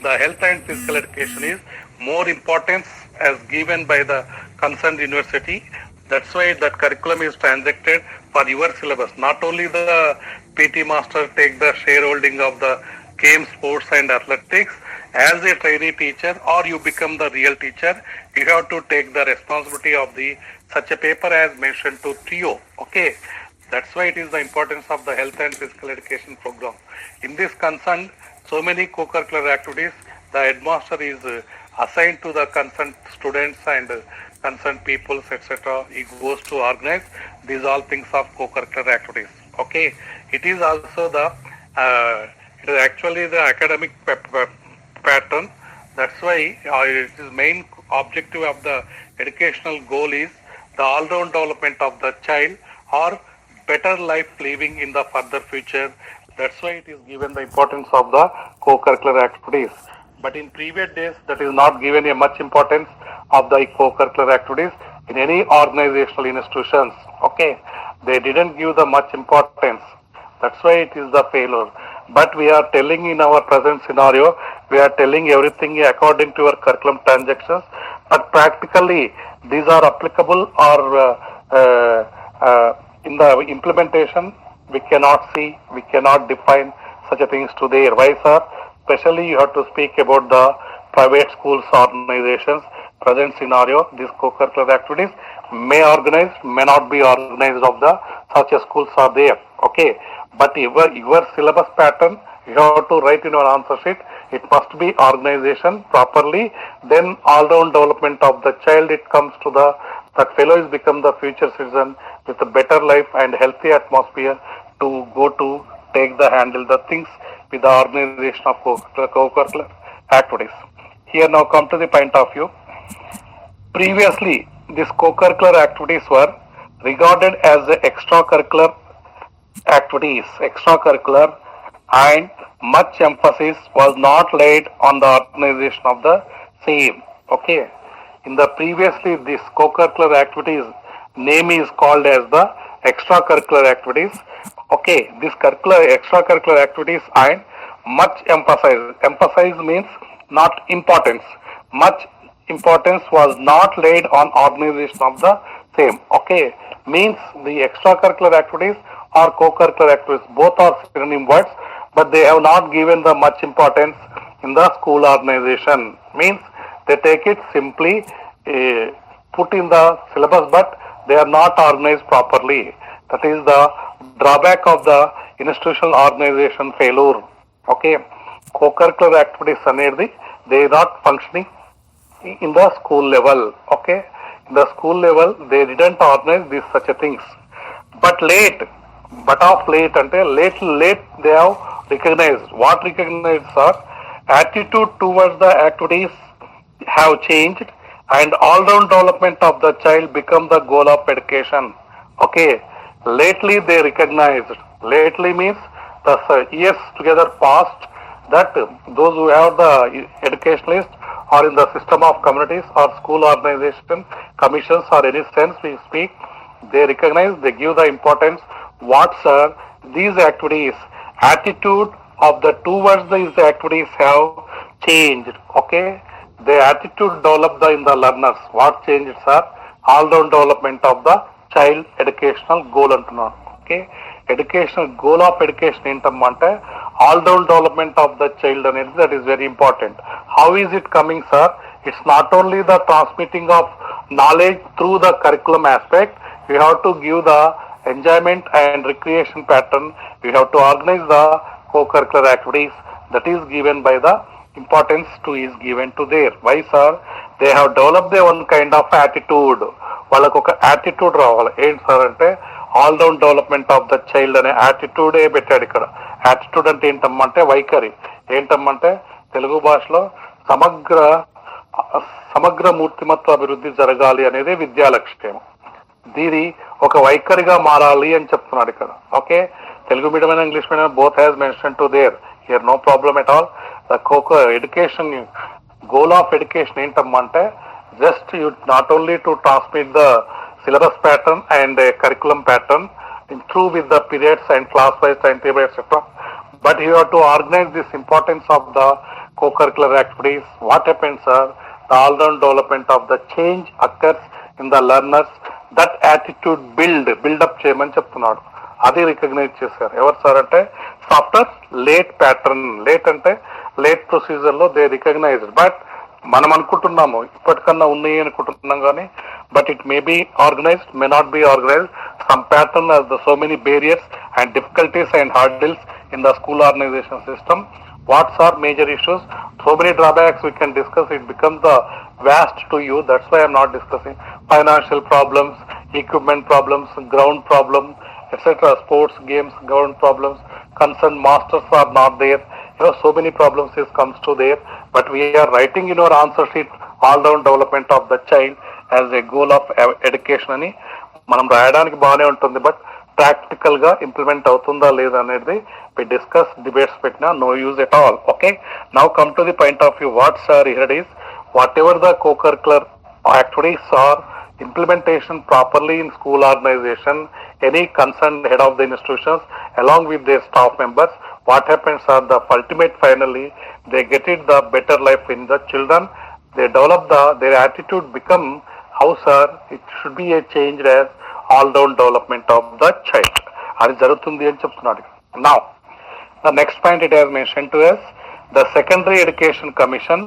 the health and physical education is more importance as given by the concerned university. That's why that curriculum is transacted for your syllabus. Not only the PT master take the shareholding of the game, sports and athletics. As a trainee teacher or you become the real teacher, you have to take the responsibility of the such a paper as mentioned to TO. Okay. That's why it is the importance of the health and physical education program. In this concern, so many co-curricular activities, the headmaster is assigned to the concerned students and concerned peoples, etc. He goes to organize these all things of co-curricular activities. Okay, it is also the it is actually the academic pattern. That's why it is main objective of the educational goal is the all-round development of the child or better life living in the further future. That's why it is given the importance of the co-curricular activities. But in previous days, that is not given a much importance of the co-curricular activities in any organizational institutions. Okay, they didn't give the much importance. That's why it is the failure. But we are telling in our present scenario, we are telling everything according to our curriculum transactions. But practically, these are applicable or in the implementation, we cannot see, we cannot define such a things today. Why, sir? Especially you have to speak about the private schools organizations. Present scenario, these co-curricular activities may organize, may not be organized of the such a schools are there. Okay, but your syllabus pattern, you have to write in your answer sheet. It must be organization properly. Then all-round development of the child. It comes to the that fellow is become the future citizen with a better life and healthy atmosphere to go to take the handle the things with the organization of co-curricular activities. Here now come to the point of view. Previously, these co-curricular activities were regarded as the extracurricular activities, extracurricular, and much emphasis was not laid on the organization of the same. Okay. In the previously, this co-curricular activities name is called as the extracurricular activities. Okay, this extracurricular activities and much emphasis. Emphasize means not importance. Much importance was not laid on organization of the same. Okay, means the extracurricular activities or co-curricular activities both are synonym words, but they have not given the much importance in the school organization. Means they take it simply put in the syllabus, but they are not organized properly. That is the drawback of the institutional organization failure. Okay, co-curricular activities అనేది they are not functioning in the school level. Okay, in the school level they didn't organize these such a things. But of late ante late they have recognized. What recognized, sir? Attitude towards the activities have changed and all-round development of the child become the goal of education. Okay, lately they recognized. Lately means the years together past that those who have the educationalists or in the system of communities or school organization commissions or any sense we speak, they recognize, they give the importance. What, sir? These activities, attitude of the towards these activities have changed. Okay, the attitude developed in the learners. What changed, sir? All-round development of the child educational goal అంటున్నాను. Okay, educational goal of education ఏంటమ్మంటే all-round development of the child అనేది that is very important. How is it coming, sir? It's not only the transmitting of knowledge through the curriculum aspect. We have to give the enjoyment and recreation pattern. We have to organize the co-curricular activities. That is given by the importance to is given to there. Why, sir? They have developed their own kind of attitude. వాళ్ళకు ఒక attitude రావాలి. ఏంటి sir అంటే all round development of the child అనే యాటిట్యూడే పెట్టాడు ఇక్కడ. Attitude అంటే ఏంటమ్మంటే వైఖరి. ఏంటమ్మంటే తెలుగు భాషలో సమగ్ర మూర్తిమత్వ అభివృద్ధి జరగాలి అనేది విద్యా లక్ష్యం. దీని ఒక వైఖరిగా మారాలి అని చెప్తున్నాడు ఇక్కడ. Okay, Telugu medium and English medium both has mention to there. Here no problem at all. The education goal of education ఏంటమ్మంటే just you not only to transmit the syllabus pattern and curriculum pattern through with the periods and class wise timetable etc, but you have to organize this importance of the co-curricular activities. What happens, sir? The all-round development of the change occurs in the learners. That attitude build up చేయమని చెప్తున్నాడు. అది recognise చేశారు. ఎవరు sir అంటే after late pattern. Late అంటే late procedure లో they recognise. But మనం అనుకుంటున్నాము ఇప్పటికన్నా ఉన్నాయి అనుకుంటున్నాం కానీ but it may be organised, may not be organised. Some pattern has the so many barriers and difficulties and hurdles in the school organization system. What are major issues? So many drawbacks we can discuss. It becomes the vast to you. That's why I'm not discussing financial problems, equipment problems, ground problem, etc. Sports games, ground problems. Concerned masters are not there. So many problems comes to there. But we are writing in our answer sheet all-round development of the child as a goal of education అని మనం రాయడానికి బాగానే ఉంటుంది. But practical గా implement అవుతుందా లేదా అనేది we discuss, debates పెట్టినా no use at all. Okay, now come to the point of view. What sir here it is, whatever the co-curricular activities are implementation properly in school organization, any concerned head of the institutions along with their staff members, what happens are the ultimate finally they get it the better life in the children. They develop their attitude become how sir it should be a change as all-round development of the child. అది జరుగుతుంది అని చెప్తున్నాడు. Now the next point it has mentioned to us, the Secondary Education Commission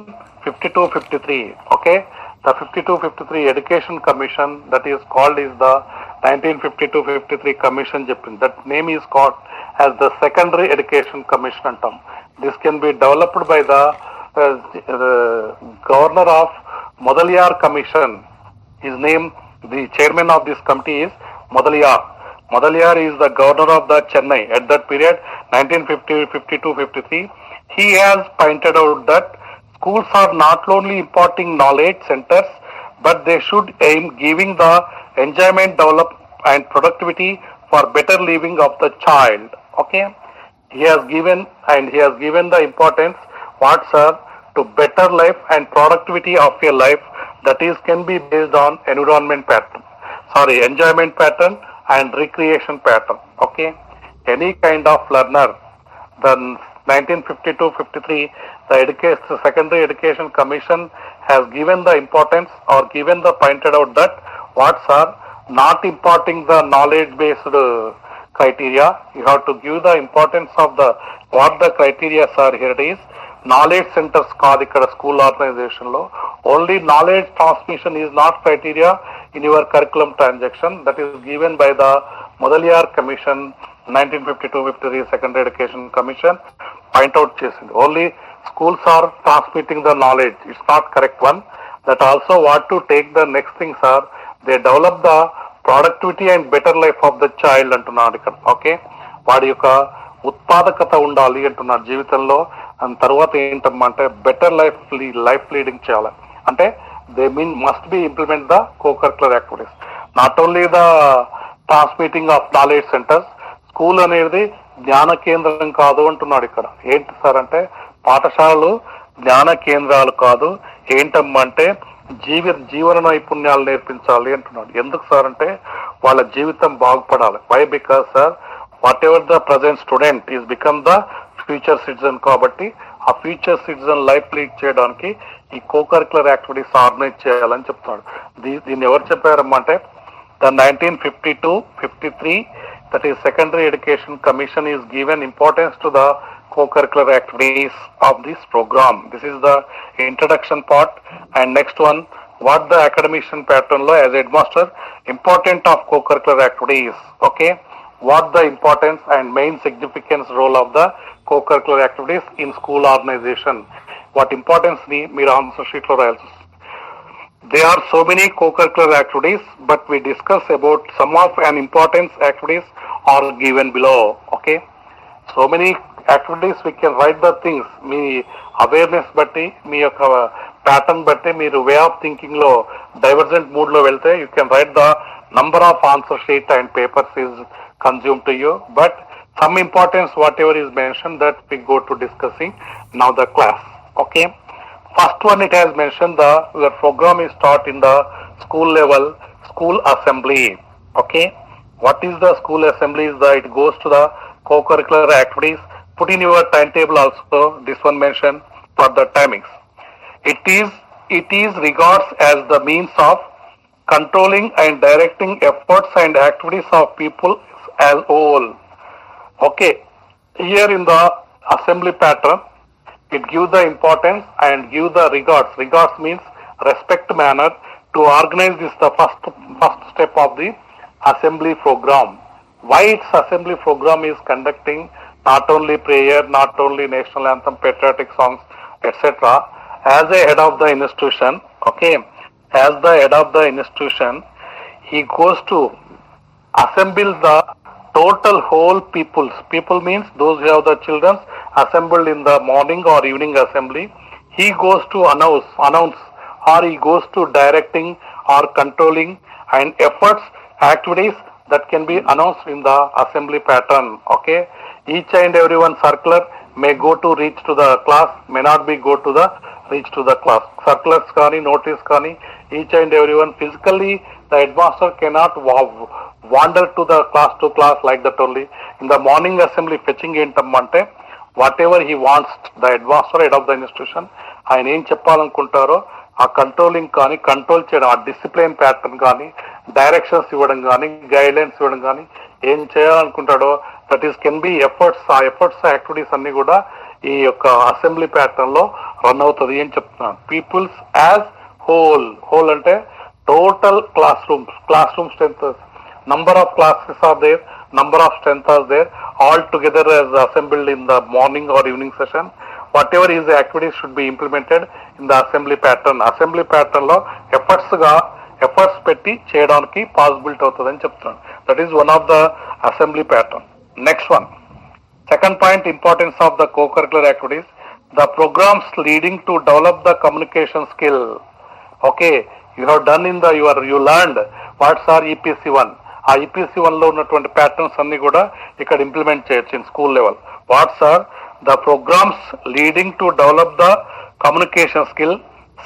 52-53. Okay, the 52-53 Education Commission that is called is the 1952-53 Commission చెప్పింది. That name is called as the Secondary Education Commission అంటాం. This can be developed by the Governor of Mudaliar Commission. His name, the chairman of this committee is Mudaliar. Mudaliar is the governor of the Chennai at that period 1952-53. He has pointed out that schools are not only imparting knowledge centers but they should aim giving the enjoyment, develop and productivity for better living of the child. Okay, he has given the importance what sir to better life and productivity of a life that is can be based on enjoyment pattern and recreation pattern. Okay, any kind of learner, the 1952-53 the Secondary Education Commission has given the importance or given the pointed out that what are not imparting the knowledge based criteria. You have to give the importance of the what the criteria are. Here it is, knowledge centers కాదు ఇక్కడ school organisation లో. Only knowledge transmission is not criteria in your curriculum transaction. That is given by the Mudaliar commission 1952-53 secondary education commission point out చేసింది. Only schools are transmitting the knowledge. It's not correct one. That also what to take the next things are they develop the productivity and better life of the child అంటున్నాడు ఇక్కడ. Okay, వాడి యొక్క ఉత్పాదకత ఉండాలి అంటున్నారు జీవితంలో. And తర్వాత ఏంటమ్మా అంటే బెటర్ లైఫ్ లీడింగ్ చేయాలి అంటే they must be implement the co-curricular activities. Not only the transmitting of knowledge centres. School అనేది జ్ఞాన కేంద్రం కాదు అంటున్నాడు ఇక్కడ. ఏంటి సార్ అంటే పాఠశాలలు జ్ఞాన కేంద్రాలు కాదు. ఏంటమ్మా అంటే జీవన నైపుణ్యాలు నేర్పించాలి అంటున్నాడు. ఎందుకు సార్ అంటే వాళ్ళ జీవితం బాగుపడాలి. Why? Because sir whatever the present student is become the future citizen. కాబట్టి ఆ ఫ్యూచర్ సిటిజన్ లైఫ్ లీడ్ చేయడానికి ఈ కో-కరికులర్ యాక్టివిటీస్ ఆర్గనైజ్ చేయాలని చెప్తున్నాడు. దీన్ని ఎవరు చెప్పారమ్మా అంటే the 1952-53 that is Secondary Education Commission is given importance to the co-curricular activities of this program. This is the introduction part. And next one, what the academician pattern law as headmaster, important of co-curricular activities. Okay, what the importance and main significance role of the co-curricular activities in school organization. What importance ni meer answer sheet lo rayalsi. There are so many co-curricular activities, but we discuss about some of an importance activities are given below. Okay, so many activities we can write the things. మీ awareness బట్టి, మీ యొక్క pattern బట్టి మీరు way of thinking లో divergent mood లో వెళ్తే you can write the number of answer sheet and papers is consume to you. But some importance whatever is mention that we go to discussing now the class. Okay, first one it has mentioned your program is taught in the school level, school assembly. Okay, what is the school assembly? Is it goes to the co-curricular activities. Put in your timetable also. This one mentioned for the timings. It is regards as the means of controlling and directing efforts and activities of people as whole. Okay, here in the assembly pattern, it gives the importance and give the regards. Regards means respect manner. To organize this the first step of the assembly program. Why its assembly program is conducting not only prayer, not only national anthem, patriotic songs, etc. As a head of the institution, okay, as the head of the institution, he goes to assemble the total whole peoples. People means those who have the children assembled in the morning or evening assembly. He goes to announce, or he goes to directing or controlling and efforts, activities that can be announced in the assembly pattern. Okay, each and every one circular may go to reach to the class, may not be go to the reach to the class. Circulars kani, notice kani, each and every one physically the headmaster cannot wander to the class like that only. In the morning assembly fetching ఏంటమ్మంటే whatever he wants, the headmaster, head of the institution, ఆయన ఏం చెప్పాలనుకుంటారో ఆ controlling కానీ, control చేయడం, ఆ discipline pattern కానీ, directions ఇవ్వడం కానీ, guidelines ఇవ్వడం కానీ, ఏం చేయాలనుకుంటాడో that is can be efforts. ఆ ఎఫర్ట్స్ యాక్టివిటీస్ అన్ని కూడా ఈ యొక్క అసెంబ్లీ ప్యాటర్న్ లో రన్ అవుతుంది అని చెప్తున్నాను. పీపుల్స్ యాజ్ హోల్ అంటే total class room strength, number of classes are there, number of strength are there, all together as assembled in the morning or evening session. Whatever is the activities should be implemented in the assembly pattern. Assembly pattern lo efforts పెట్టి చేయడానికి possibility అవుతుందని చెప్తున్నాను. That is one of the assembly pattern. Next one, second point, importance of the co-curricular activities. The programs leading to develop the communication skill. Okay, you have done in the you learned what's our EPC1. ఆ EPC1 లో ఉన్నటువంటి patterns అన్ని కూడా ఇక్కడ implement చేయొచ్చు in school level. What's are the programmes leading to develop the communication skill,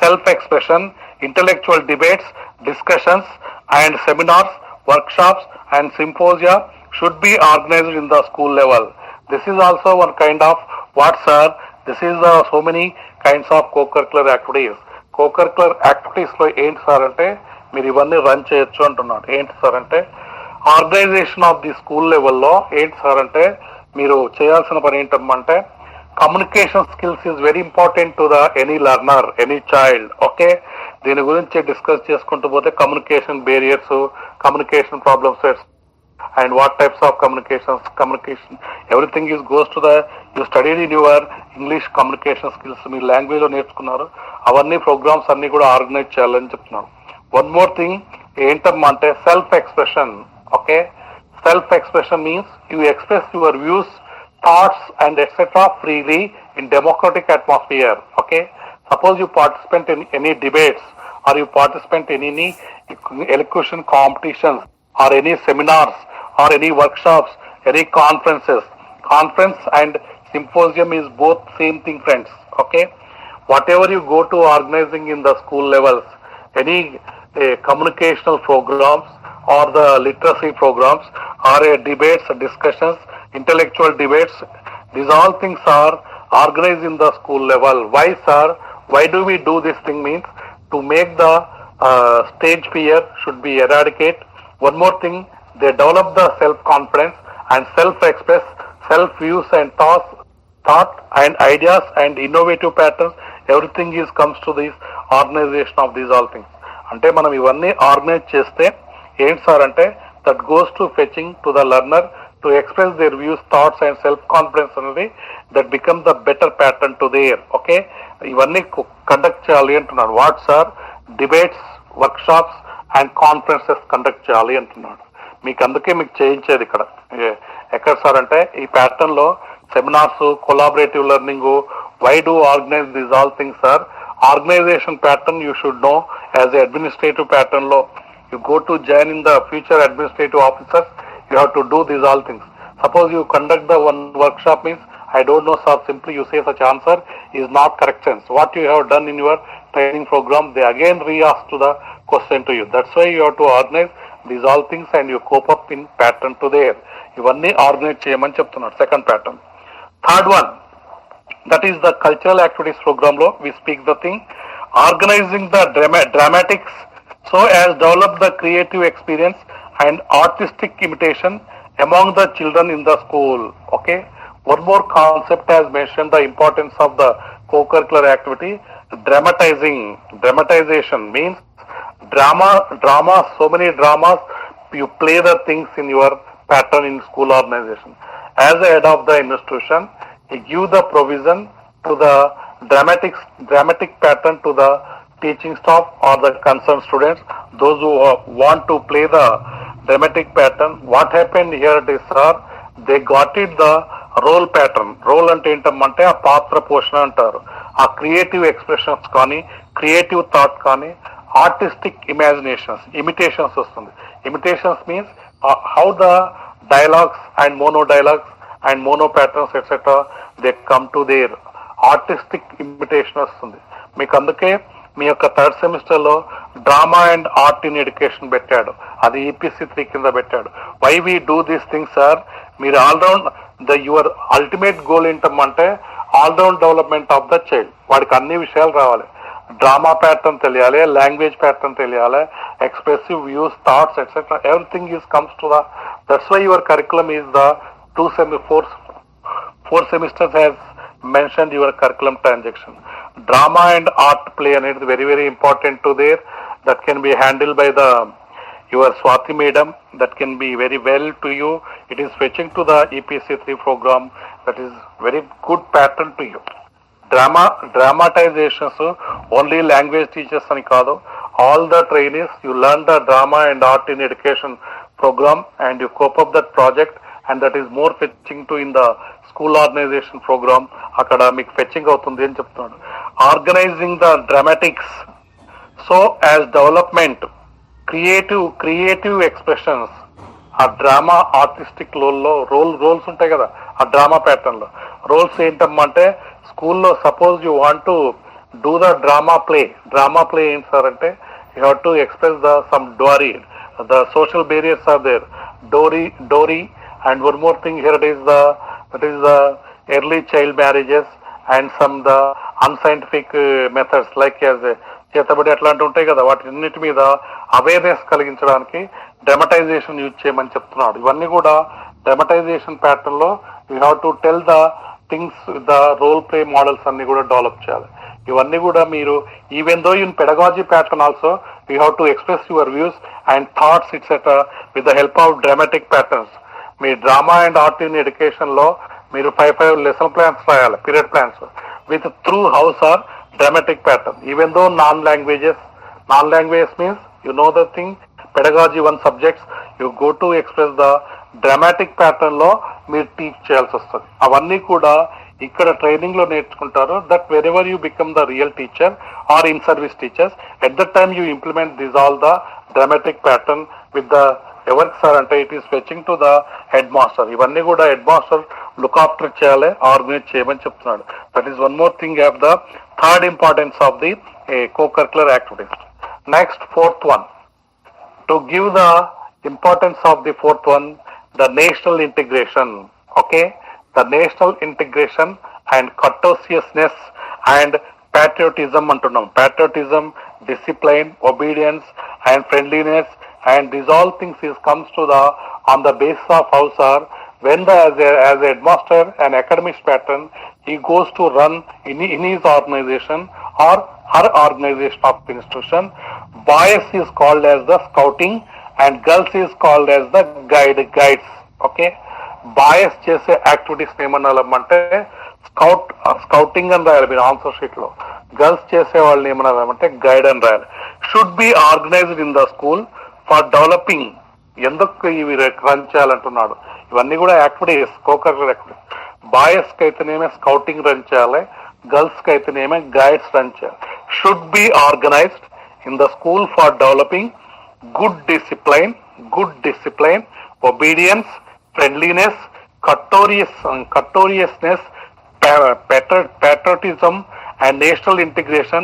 self expression, intellectual debates, discussions and seminars, workshops and symposia should be organised in the school level. This is also one kind of what's are this is the so many kinds of co-curricular activities. Co-curricular activities లో ఏంటి sir అంటే మీరు ఇవన్నీ run చేయొచ్చు అంటున్నాడు. ఏంటి sir అంటే organisation of the school లెవెల్లో ఏంటి సార్ అంటే మీరు చేయాల్సిన పని ఏంటమ్మంటే communication skills is very important to the any learner, any child. Okay, దీని గురించి డిస్కస్ చేసుకుంటూ పోతే communication barriers, communication problems and what types of communication, everything is goes to the you studied in your English communication skills, me language లో నేర్చుకున్నారు, అవన్నీ programmes అన్ని కూడా organise చేయాలని చెప్తున్నారు. వన్ మోర్ థింగ్ ఏంటమ్మా అంటే self expression. Okay, self expression means you express your views, thoughts and etcetera freely in democratic atmosphere. Okay, suppose you participate in any debates or you participate in any elocution competitions or any seminars or any workshops, any conferences. Conference and symposium is both same thing, friends. Okay, whatever you go to organizing in the school levels, any communicational programs or the literacy programs or debates, discussions, intellectual debates, these all things are organized in the school level. Why, sir? Why do we do this thing? Means to make the stage fear should be eradicated. One more thing, they develop the self-confidence and self-express, self-views and thought and ideas and innovative patterns. Everything is comes to this organization of these all things. అంటే మనం ఇవన్నీ organise చేస్తే ఏంటి sir అంటే that goes to fetching to the learner to express their views, thoughts and self confidence అనేది that become the better pattern to there. Okay, ఇవన్నీ conduct చేయాలి అంటున్నాడు. What's are debates, workshops and conferences conduct చేయాలి అంటున్నాడు. మీకు అందుకే మీకు చేయించేది ఇక్కడ ఎక్కడ సార్ అంటే ఈ ప్యాటర్న్ లో seminars, collaborative learning. Why do organize these all things sir? Organization pattern you should know as a administrative pattern లో you go to join in the future administrative officers, you have to do these all things. Suppose you conduct the one workshop means I don't know sir, simply you say such answer is not correct sense. What you have done in your training program, they again re-ask to the question to you. That's why you have to organize these all things and you cope up in pattern to there. ఇవన్నీ organise చేయమని చెప్తున్నాడు. Second pattern. Third one, That is the cultural activities program lo we speak the thing. Organizing the dramatics so as develop the creative experience and artistic imitation among the children in the school. Okay. One more concept has mentioned the importance of the co-curricular activity. Dramatization means drama, so many dramas, you play the things in your pattern in school organization. As a head of the institution, you give the provision to the dramatic pattern to the teaching staff or the concerned students, those who want to play the dramatic pattern. What happened here it is, sir, they got it the role pattern. Role అంటే ఏంటంటే ఆ పాత్ర పోషణ అంటారు. ఆ creative expressions కానీ creative thought కానీ artistic imitations వస్తుంది. Imitations means how the dialogues and mono patterns etcetera they come to their artistic imitation వస్తుంది మీకు. అందుకే మీ యొక్క థర్డ్ సెమిస్టర్ లో drama and art in education పెట్టాడు. అది ఈపీసీ 3 కింద పెట్టాడు. Why we do these things sir, మీరు ఆల్రౌండ్ యువర్ అల్టిమేట్ గోల్ ఏంటంటే all round development of the child. వాడికి అన్ని విషయాలు రావాలి. డ్రామా ప్యాటర్న్ తెలియాలి, లాంగ్వేజ్ ప్యాటర్న్ తెలియాలి, expressive views, thoughts etcetera everything is comes to the. That's why your curriculum is the 4 semesters has mentioned your curriculum transaction. Drama and art play and it is very very important to there. That can be handled by the your Swati madam. That can be very well to you. It is fetching to the EPC 3 program. That is very good pattern to you. Dramatizations only language teachers ani kaadu. All the trainees you learn the drama and art in education program and you cope up that project, and that is more fetching to in the school organisation programme. అక్కడ మీకు fetching అవుతుంది అని చెప్తున్నాడు. Organising the dramatics so as development creative expressions. ఆ drama artistic roles ఉంటాయి కదా ఆ drama pattern లో. రోల్స్ ఏంటమ్మంటే స్కూల్లో suppose you want to do the drama play ఏంటి సార్ అంటే you have to express the some story. The social barriers are there. Story and one more thing here that is the early child marriages and some the unscientific methods like as చేతబడి అట్లాంటి ఉంటాయి కదా, వాటిన్నిటి మీద awareness కలిగించడానికి dramatisation use చేయమని చెప్తున్నాడు. ఇవన్నీ కూడా డ్రామటైజేషన్ ప్యాటర్న్ లో you have to tell the things, the role play models అన్ని కూడా డెవలప్ చేయాలి. ఇవన్నీ కూడా మీరు even though in pedagogy pattern also you have to express your views and thoughts etcetera with the help of dramatic patterns. మీ drama and art in education లో మీరు 5 lesson plans రాయాలి, period plans with through house or dramatic pattern. Even though non languages means you know the thing, pedagogy 1 subjects you go to express the dramatic pattern లో మీరు teach చేయాల్సి వస్తుంది. అవన్నీ కూడా ఇక్కడ ట్రైనింగ్ లో నేర్చుకుంటారు. That wherever you become the real teacher or in service teachers at the time you implement this all the dramatic pattern with the ఎవరికి సార్ అంటే it is fetching to the head master. ఇవన్నీ కూడా head master look after చేయాలి, organize చేయమని చెప్తున్నాడు. That is one more thing of the third importance of the co-curricular activities. Next, 4th one, to give the importance of the 4th one, the national integration. Okay, the national integration and courteousness and patriotism అంటున్నాం. patriotism, discipline, obedience and friendliness, and these all things comes to the on the basis of house are when the as a headmaster and academics pattern he goes to run in his organization or her organization of institution. Boys is called as the scouting and girls is called as the guides. Okay, boys చేసే activities ఏమన్నామంటే scouting అని రాయాలి మీరు answer sheet లో. Girls చేసే వాళ్ళని ఏమన్నామంటే guide అని రాయాలి. Should be organised in the school for developing. ఎందుకు ఇవి రన్ చేయాలంటున్నాడు. ఇవన్నీ కూడా యాక్టివిటీస్, co-curricular యాక్టివిటీస్. బాయ్స్ కి అయితేనేమే స్కౌటింగ్ రన్ చేయాలి, గర్ల్స్ కి అయితేనేమే గైడ్స్ రన్ చేయాలి. Should be organised in the school for developing good discipline, obedience, friendliness, courteousness, patriotism and national integration,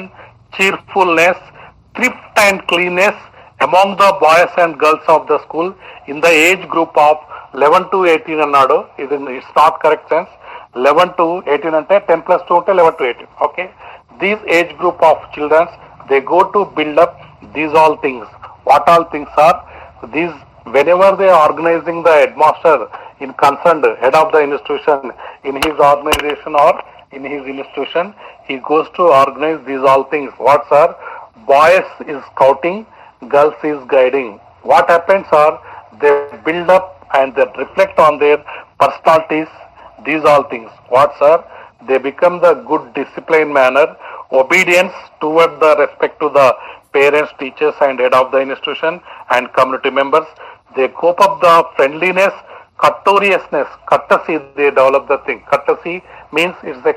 cheerfulness, thrift and cleanness among the boys and girls of the school in the age group of 11 to 18 అన్నాడు. ఇది it's not correct sense. 11 to 18 అంటే 10 plus 2 అంటే 11 to 18. Okay. These age group of children, they go to build up these all things. What all things are? These, whenever they are organizing the headmaster in concerned head of the institution in his organization or in his institution, he goes to organize these all things. What are? Boys is scouting, girls is guiding. What happens are they build up and they reflect on their personalities, these all things. What are? They become the good disciplined manner, obedience toward the respect to the parents, teachers and head of the institution and community members. They cope up the friendliness, courteousness, courtesy, they develop the thing. Courtesy means it's the,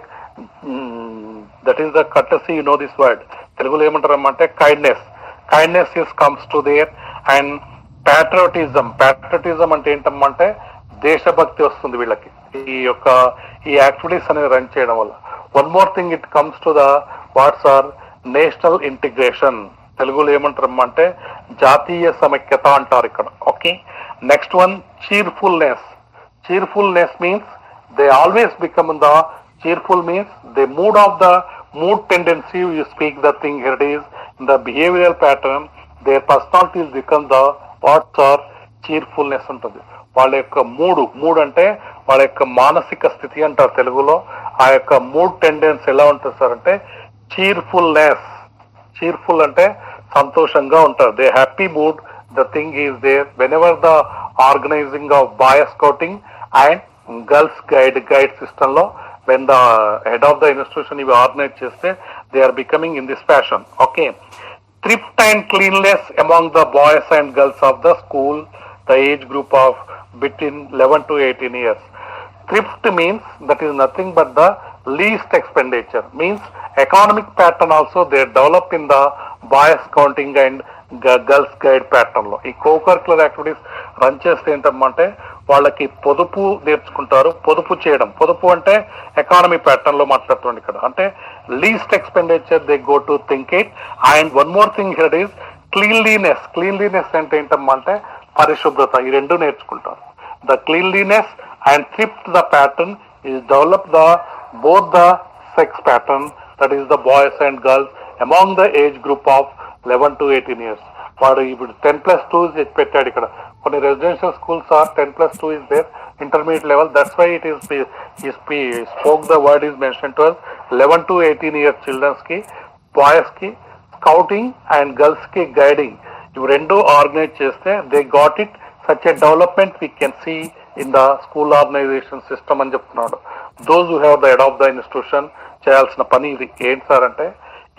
that is the courtesy, you know this word. Telugulo ఏమంటారమ్మంటే kindness. Kindness is comes to there and patriotism. Patriotism అంటే ఏంటమ్మంటే దేశభక్తి వస్తుంది వీళ్ళకి ఈ activities అనేది run చేయడం వల్ల. One more thing it comes to the what's are national integration. తెలుగులో ఏమంటారమ్మంటే జాతీయ సమైక్యత అంటారు ఇక్కడ. Okay. Next one cheerfulness. Cheerfulness means they always become the cheerful means they mood tendency, you speak the thing, here it is in the behavioral pattern, their personalities become the what's are cheerfulness ఉంటుంది. వాళ్ళ యొక్క mood అంటే వాళ్ళ యొక్క మానసిక స్థితి అంటారు తెలుగులో. ఆ యొక్క మూడ్ టెండెన్స్ ఎలా ఉంటుంది సార్ అంటే చీర్ఫుల్నెస్. చీర్ఫుల్ అంటే సంతోషంగా ఉంటారు. They happy mood, the thing is there whenever the organizing of boy scouting and girls guide system లో when the head of the institution ఇవి ఆర్గనైజ్ చేస్తే they are becoming in this fashion. Okay. Thrift and cleanliness among the boys and girls of the school, the age group of between 11 to 18 years. Thrift means that is nothing but the least expenditure, means economic pattern also they develop in the boys counting and girls guide pattern లో. ఈ co-curricular activities run చేస్తే ఏంటంటే వాళ్ళకి పొదుపు నేర్చుకుంటారు. పొదుపు చేయడం, పొదుపు అంటే ఎకానమీ ప్యాటర్న్ లో మాట్లాడుతుంది ఇక్కడ. అంటే least expenditure they go to think it. And one more thing here is cleanliness. Cleanliness అంటే ఏంటంటే పరిశుభ్రత. ఈ రెండు నేర్చుకుంటారు. The cleanliness and thrift the pattern is develop the both the sex pattern, that is the boys and girls among the age group of 11 to 18 years. వాడు ఇప్పుడు 10+2 పెట్టాడు ఇక్కడ. కొన్ని residential schools or 10+2 is there, intermediate level. That's why it is he spoke the word is mentioned to us. 11 to 18 years children's కి, boys కి scouting and girls కి guiding, ఇవి రెండు ఆర్గనైజ్ చేస్తే they got it. Such a development we can see in the school organisation system అని చెప్తున్నాడు. Those who have the head of the institution చేయాల్సిన పని ఇది. ఏంటి సార్ అంటే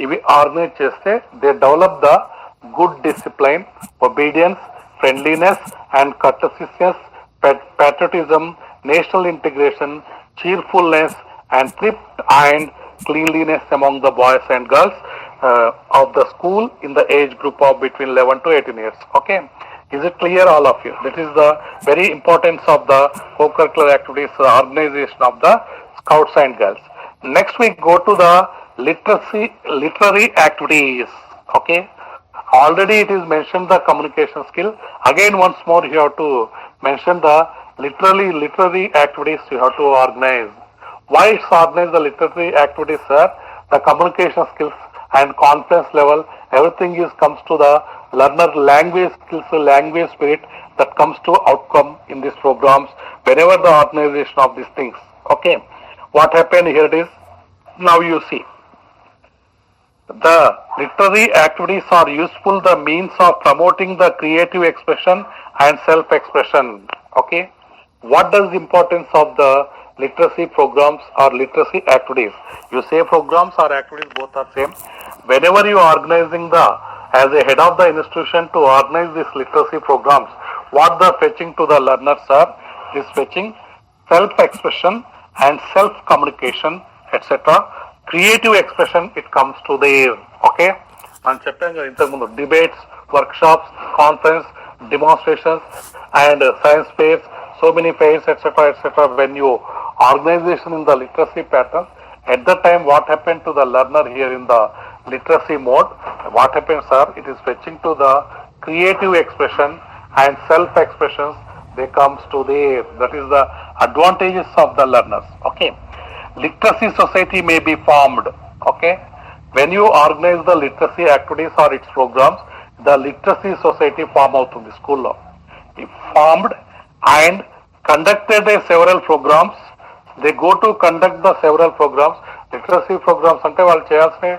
ఇవి ఆర్గనైజ్ చేస్తే they develop the good discipline, obedience, friendliness and courtesiness, patriotism, national integration, cheerfulness and thrift and cleanliness among the boys and girls of the school in the age group of between 11 to 18 years. Okay. Is it clear all of you? This is the very importance of the co-curricular activities, the organization of the scouts and girls. Next we go to the literary activities. Okay. Already it is mentioned the communication skill. Again once more you have to mention the literary activities you have to organize. Why it's organize the literary activities, sir? The communication skills and confidence level, everything is comes to the learner language skills, language spirit that comes to outcome in these programs whenever the organization of these things. Okay. What happened here it is, now you see. The literary activities are useful, the means of promoting the creative expression and self-expression. Okay. What does the importance of the literacy programs or literacy activities? You say programs or activities, both are same. Whenever you are organizing as a head of the institution to organize these literacy programs, what the fetching to the learners are? This fetching self-expression and self-communication, etc. Creative expression, it comes to there. Okay. And చెప్పాను ఇంతకు ముందు debates, workshops, conference, demonstrations and science fairs, so many fairs, etc. When you organization in the literacy pattern, at the time what happened to the learner here in the literacy mode, what happens, sir? It is fetching to the creative expression and self-expressions, they comes to there. That is the advantages of the learners. Okay. literacy society may be formed. Okay, when you organize the literacy activities or its programs, the literacy society form అవుతుంది స్కూల్లో. Formed and conducted several programs. They go to conduct the several programs. Literacy programs అంటే వాళ్ళు చేయాల్సిన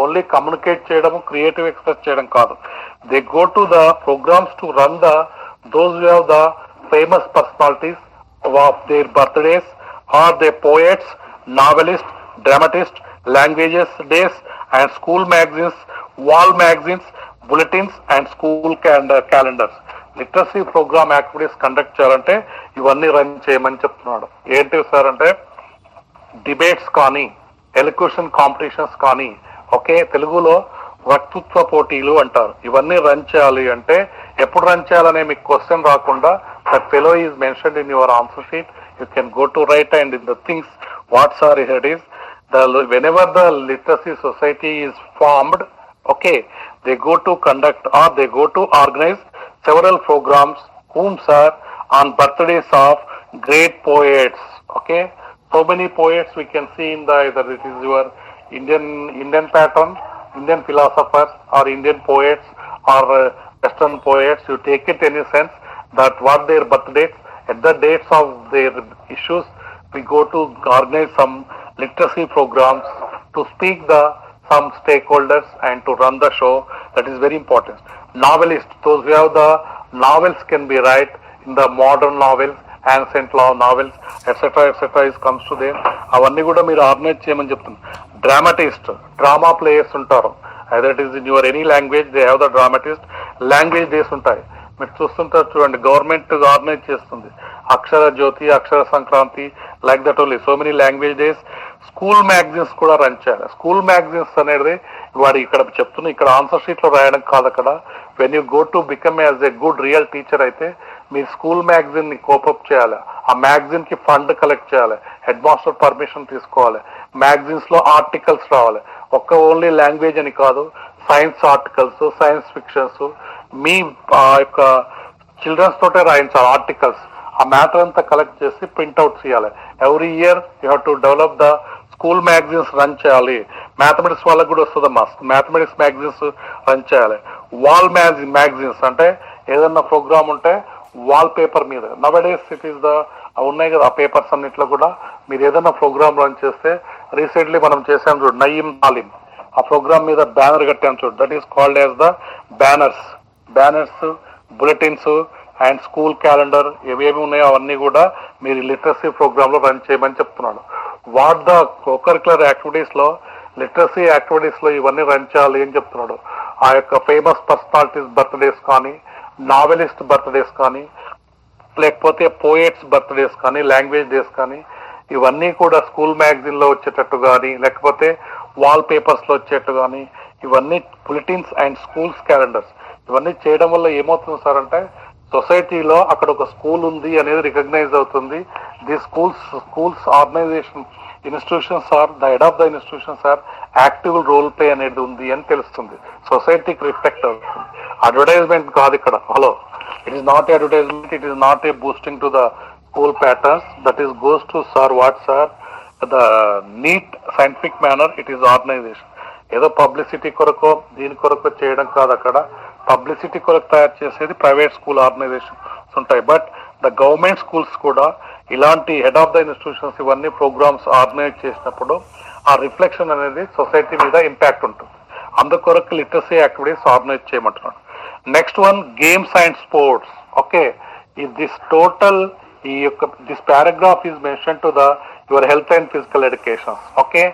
only communicate చేయడం, creative express చేయడం కాదు. They go to the programs to run the those who have the famous personalities of their birthdays or their poets, novelists, dramatists, languages days and school magazines, wall magazines, bulletins and school calendars. Literacy programme activities conduct చేయాలంటే ఇవన్నీ run చేయమని చెప్తున్నాడు. ఏంటి sir అంటే debates కానీ, ఎలిక్యూషన్ competitions కానీ, okay, తెలుగులో వక్తృత్వ పోటీలు అంటారు. ఇవన్నీ రన్ చేయాలి అంటే ఎప్పుడు రన్ చేయాలనే మీకు క్వశ్చన్ రాకుండా that fellow is mentioned in your answer sheet. You can go to write and in the things what's are it is whenever the literacy society is formed, okay, they go to conduct or they go to organize several programs whom are on birthdays of great poets. Okay, so many poets we can see in the either it is your Indian pattern, Indian philosophers or Indian poets or Western poets. You take it in a sense that what their birthdays, at the dates of their issues, we go to organize some literacy programs to speak the some stakeholders and to run the show. That is very important. Novelists, those who have the novels can be write in the modern novels, ancient law novels, etc. is comes to them. అవన్నీ కూడా మీరు organise చేయమని చెప్తున్నారు. Dramatist, drama players ఉంటారు. Either it is in your any language they have the dramatist. Language days ఉంటాయి, మీరు చూస్తుంటారు చూడండి, గవర్నమెంట్ ఆర్గనైజ్ చేస్తుంది. Akshara Jyothi, Akshara Sankranti, like that only so many language days. School magazines కూడా రన్ చేయాలి. స్కూల్ మ్యాగజైన్స్ అనేది వాడు ఇక్కడ చెప్తున్నా, ఇక్కడ ఆన్సర్ షీట్ లో రాయడం కాదు. అక్కడ when you go to become as a good real teacher అయితే మీ స్కూల్ మ్యాగజైన్ ని కోపప్ చేయాలి. ఆ మ్యాగజైన్ కి ఫండ్ కలెక్ట్ చేయాలి, హెడ్ మాస్టర్ పర్మిషన్ తీసుకోవాలి, మ్యాగజైన్స్ లో ఆర్టికల్స్ రావాలి. ఒక్క ఓన్లీ లాంగ్వేజ్ అని కాదు, సైన్స్ ఆర్టికల్స్, సైన్స్ ఫిక్షన్స్, మీ యొక్క చిల్డ్రన్స్ తోటే రాయించాలి ఆర్టికల్స్. ఆ మ్యాటర్ అంతా కలెక్ట్ చేసి ప్రింట్అవుట్ చేయాలి. Every year you have to develop the school magazines run చేయాలి. మ్యాథమెటిక్స్ వాళ్ళకి కూడా వస్తుందమ్మా, మ్యాథమెటిక్స్ మ్యాగజైన్స్ రన్ చేయాలి. వాల్ మ్యాగజైన్స్ అంటే ఏదన్నా ప్రోగ్రామ్ ఉంటే వాల్ పేపర్ మీద, నవడేస్ ఇట్ ఈస్ ద ఉన్నాయి కదా ఆ పేపర్స్ అన్నిట్లో కూడా మీరు ఏదైనా ప్రోగ్రామ్ రన్ చేస్తే, రీసెంట్లీ మనం చేసాం చూడు నయీం తాలిం, ఆ ప్రోగ్రామ్ మీద బ్యానర్ కట్టాం చూడు, that is called as the banners, bulletins and school calendar. ఏవేమి ఉన్నాయో అవన్నీ కూడా మీరు లిటరసీ ప్రోగ్రామ్ లో రన్ చేయమని చెప్తున్నాడు. వాట్ ద కోకరిక్యులర్ యాక్టివిటీస్ లో, లిటరసీ యాక్టివిటీస్ లో ఇవన్నీ రన్ చేయాలి అని చెప్తున్నాడు. ఆ యొక్క ఫేమస్ పర్సనాలిటీస్ బర్త్డేస్ కానీ, నావెలిస్ట్ బర్త్డేస్ కానీ, లేకపోతే పోయెట్స్ బర్త్డేస్ కానీ, లాంగ్వేజ్ డేస్ కానీ, ఇవన్నీ కూడా స్కూల్ మ్యాగజైన్ లో వచ్చేటట్టు కానీ, లేకపోతే వాల్ పేపర్స్ లో వచ్చేట్టు కానీ, ఇవన్నీ బులెటిన్స్ అండ్ స్కూల్స్ క్యాలెండర్స్ ఇవన్నీ చేయడం వల్ల ఏమవుతుంది సార్ అంటే సొసైటీలో అక్కడ ఒక స్కూల్ ఉంది అనేది రికగ్నైజ్ అవుతుంది. The schools organization institutions or the head of the institutions or active role play అనేది ఉంది అని తెలుస్తుంది, సొసైటీకి రిఫ్లెక్ట్ అవుతుంది. అడ్వర్టైజ్మెంట్ కాదు ఇక్కడ. Hello, it is not advertisement, it is not a boosting to the school patterns, that is goes to sir what sir the neat scientific manner. It is organization. ఏదో publicity కొరకు దీని కొరకు చేయడం కాదు. అక్కడ పబ్లిసిటీ కొరకు తయారు చేసేది ప్రైవేట్ స్కూల్ ఆర్గనైజేషన్స్ ఉంటాయి. బట్ ద గవర్నమెంట్ స్కూల్స్ కూడా ఇలాంటి హెడ్ ఆఫ్ ద ఇన్స్టిట్యూషన్స్ ఇవన్నీ ప్రోగ్రామ్స్ ఆర్గనైజ్ చేసినప్పుడు ఆ రిఫ్లెక్షన్ అనేది సొసైటీ మీద ఇంపాక్ట్ ఉంటుంది. అందుకొరకు లిటరసీ యాక్టివిటీస్ ఆర్గనైజ్ చేయమంటున్నాడు. Next one, games and sports. Okay, this total ఈ యొక్క this paragraph is mention to the your health and physical education. Okay,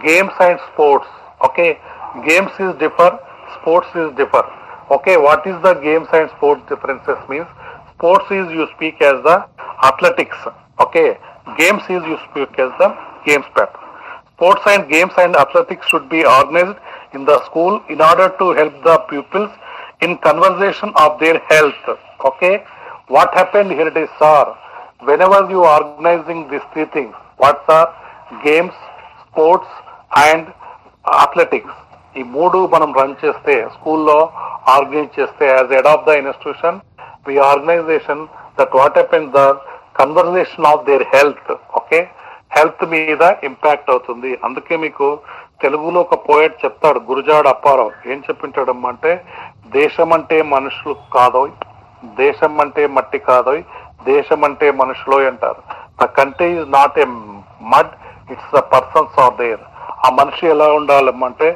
games and sports. Okay, games is differ, sports is differ. Okay, what is the games and sports differences means? Sports is you speak as the athletics. Okay, games is you speak as the games pattern. Sports and games and athletics should be organized in the school in order to help the pupils in conservation of their health. Okay, what happened here it is sir, whenever you are organizing these three things, what are games, sports and athletics, ఈ మూడు మనం run చేస్తే, స్కూల్లో organize చేస్తే as head of the institution we organization that what happens the conversation of their health. Okay, health మీద impact అవుతుంది. అందుకే మీకు తెలుగులో ఒక పోయట్ చెప్తాడు, గురుజాడ అప్పారావు. ఏం చెప్పింటాడమ్మా అంటే, దేశం అంటే మనుషులు కాదోయ్, దేశం అంటే మట్టి కాదోయ్, దేశం అంటే మనుషులోయ్ అంటారు. The country is not a mud, it's the persons are there. ఆ మనిషి ఎలా ఉండాలమ్మంటే,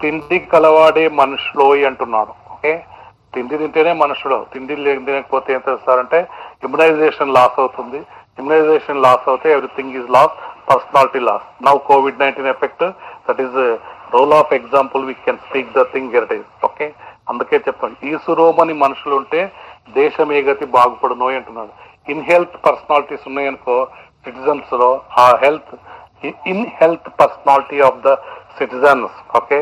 తిండి కలవాడే మనుషులోయ్ అంటున్నాడు. ఓకే, తిండి తింటేనే మనుషులు, తిండి తినకపోతే ఏం చేస్తారంటే ఇమ్యునైజేషన్ లాస్ అవుతుంది. ఇమ్యునైజేషన్ లాస్ అవుతే everything is loss, personality loss. Now COVID-19 effect, that is role of example, we can speak the thing it is. Okay, అందుకే చెప్తాను, ఈ సురోమని మనుషులు ఉంటే దేశం ఏ గతి బాగుపడునో అంటున్నాడు. ఇన్ హెల్త్ పర్సనాలిటీస్ ఉన్నాయనుకో సిటిజన్స్ లో, ఆ health in health personality of the citizens. Okay,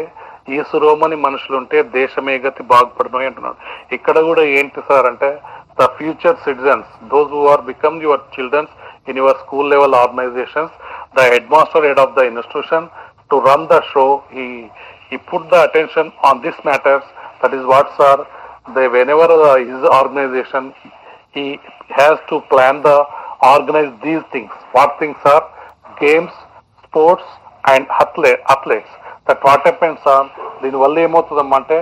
ఈ సురోమని మనుషులు ఉంటే దేశమే గతి బాగుపడను అంటున్నాడు. ఇక్కడ కూడా ఏంటి సార్ అంటే, the future citizens, those who are become your childrens in your school level organizations, the head master head of the institution to run the show, he put the attention on this matters. That is what sir, they whenever his organization, he has to plan the organize these things. What things are? Games, sports and athletes. That what happens on, దీనివల్ల ఏమవుతుందమ్మంటే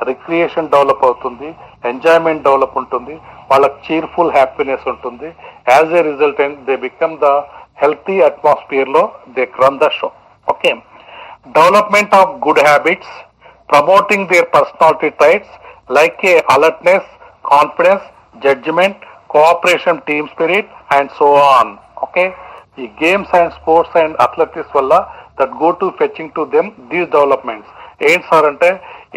recreation develop అవుతుంది, enjoyment develop ఉంటుంది, వాళ్ళకి cheerful happiness ఉంటుంది. As a resultant they become the healthy atmosphere లో they run the show. Okay, development of good habits, promoting their personality traits like a alertness, confidence, judgement, cooperation, team spirit and so on. Okay, ఈ games and sports and athletics వల్ల that go to fetching to them these developments. ఏంటి sir అంటే,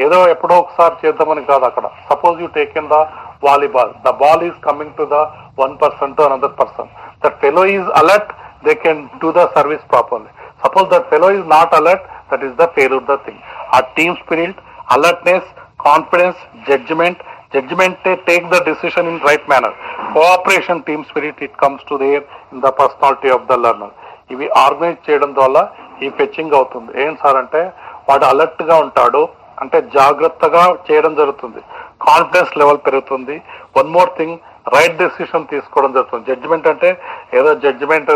ఏదో ఎప్పుడో ఒకసారి చేద్దామని కాదు. అక్కడ suppose you take in the volleyball, the ball is coming to the one person to another person, that fellow is alert, they can do the service properly. Suppose that fellow is not alert, that is the failure the thing. ఆ team spirit, alertness, confidence, judgement take the decision in right manner, cooperation, team spirit, it comes to there in the personality of the learner. ఇవి organise చేయడం వల్ల ఈ fetching అవుతుంది. ఏం sir అంటే, వాడు alert గా ఉంటాడు, అంటే జాగ్రత్తగా చేయడం జరుగుతుంది, కాన్ఫిడెన్స్ లెవెల్ పెరుగుతుంది. One more thing, right decision తీసుకోవడం జరుగుతుంది. జడ్జిమెంట్ అంటే ఏదో judgement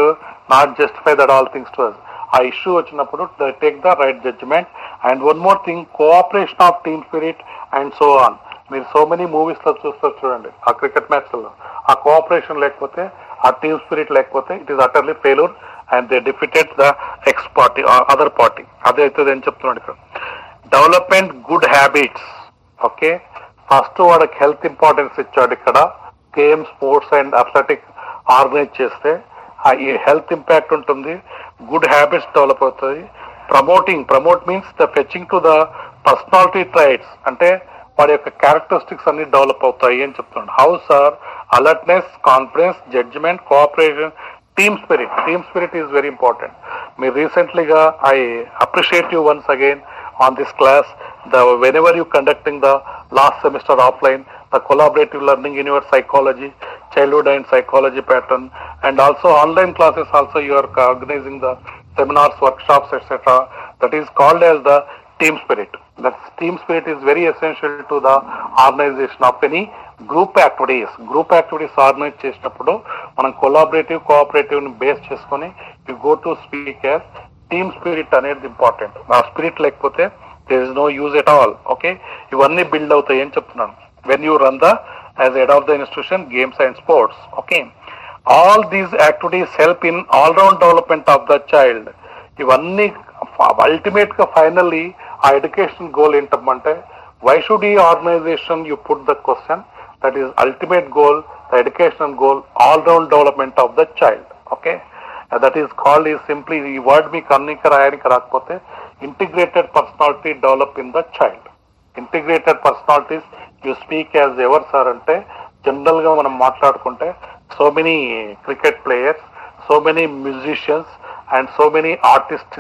not justify that all things to us. ఆ ఇష్యూ వచ్చినప్పుడు take the right judgement. And one more thing, cooperation of team spirit and so on. మీరు so many movies లో చూస్తారు చూడండి, ఆ క్రికెట్ మ్యాచ్లలో ఆ కోఆపరేషన్ లేకపోతే, ఆ టీమ్ స్పిరిట్ లేకపోతే, it is utterly failure and they defeated the ex party, other party. అదే అవుతుంది అని చెప్తున్నాడు ఇక్కడ. Development good habits. Okay, first వాడికి హెల్త్ ఇంపార్టెన్స్ ఇచ్చాడు ఇక్కడ. Game, sports and athletic organise చేస్తే ఈ హెల్త్ ఇంపాక్ట్ ఉంటుంది, గుడ్ హ్యాబిట్స్ డెవలప్ అవుతుంది. Promote means the fetching to the personality traits, అంటే వాడి యొక్క క్యారెక్టరిస్టిక్స్ అన్ని డెవలప్ అవుతాయి అని చెప్తున్నాడు. How sir? Alertness, confidence, judgement, cooperation, team spirit is very important. మీరు రీసెంట్లీగా I appreciate you once again on this class, whenever you conducting the last semester offline, the collaborative learning in your psychology, childhood and psychology pattern, and also online classes also you are organizing the seminars, workshops, etc. That is called as the team spirit. That team spirit is very essential to the organization of any group activities. Group activities organize చేసినప్పుడు మనం collaborative, cooperative ని base చేసుకొని you go to speak as team spirit అనేది important. ఆ spirit లేకపోతే there is no use at all. Okay, ఇవన్నీ build అవుతాయి అని చెప్తున్నాను. When you run the as head of the institution games and sports. Okay, all these activities help in all round development of the child. ఇవన్నీ ultimate గా finally ఆ education goal ఏంటంటే, why should ఈ organization you put the question, that is ultimate goal, the education goal, all round development of the child. Okay, that is called is simply, ఈ word మీకు అన్నికి రాయడానికి రాకపోతే, integrated personality develop in the child. Integrated personalities you speak as ever sir అంటే, general గా మనం మాట్లాడుకుంటే so many cricket players, so many musicians and so many artist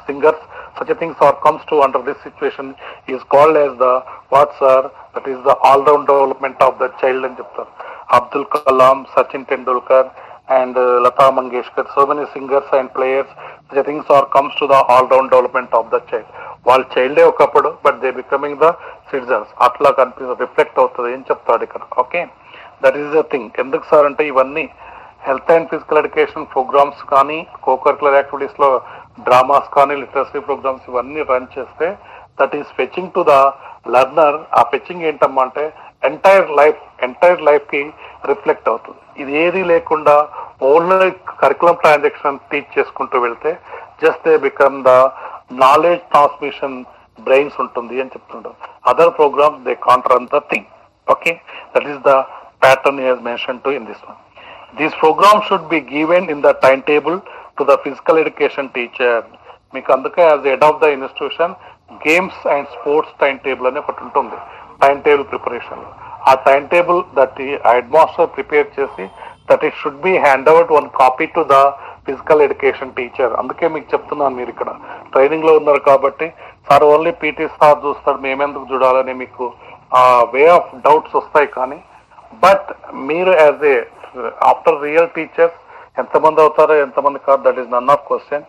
singers, such a things are comes to under this situation is called as the what sir, that is the all round development of the child అని చెప్తారు. Abdul Kalam, Sachin Tendulkar and Lata Mangeshkar, so many singers and players, such a things are comes to the all round development of the child. వాళ్ళ చైల్డే ఒకప్పుడు, but they becoming the citizens. అట్లా reflect అవుతుంది అని చెప్తాడు ఇక్కడ. Okay, that is the thing. ఎందుకు sir అంటే, ఇవన్నీ health and physical education programmes కానీ, కోకరికులర్ యాక్టివిటీస్ లో డ్రామాస్ కానీ, లిటరసీ ప్రోగ్రామ్స్ ఇవన్నీ రన్ చేస్తే that is fetching to the learner. ఆ ఫెచింగ్ ఏంటమ్మా అంటే ఎంటైర్ లైఫ్ కి రిఫ్లెక్ట్ అవుతుంది. ఇది ఏది లేకుండా ఓన్లీ కరికులం ట్రాన్సాక్షన్ టీచ్ చేసుకుంటూ వెళ్తే just they become the knowledge transmission brains ఉంటుంది అని చెప్తుంటారు. Other programmes they can't run the thing. Okay, that is the pattern he has mentioned to in this one. These programs should be given in the timetable to the physical education teacher. మీకు అందుకే as head of the institution games and sports time table అని ఒకటి ఉంటుంది. Time table preparation, ఆ time table that headmaster prepare చేసి that it should be hand out one copy to the physical education teacher. అందుకే మీకు చెప్తున్నాను, మీరు ఇక్కడ ట్రైనింగ్ లో ఉన్నారు కాబట్టి సార్ ఓన్లీ పీటీ సార్ చూస్తాడు మేమెందుకు చూడాలని మీకు వే ఆఫ్ డౌట్స్ వస్తాయి. కానీ బట్ మీరు as a after real teachers ఎంతమంది అవుతారో ఎంతమంది కాదు that is none of question.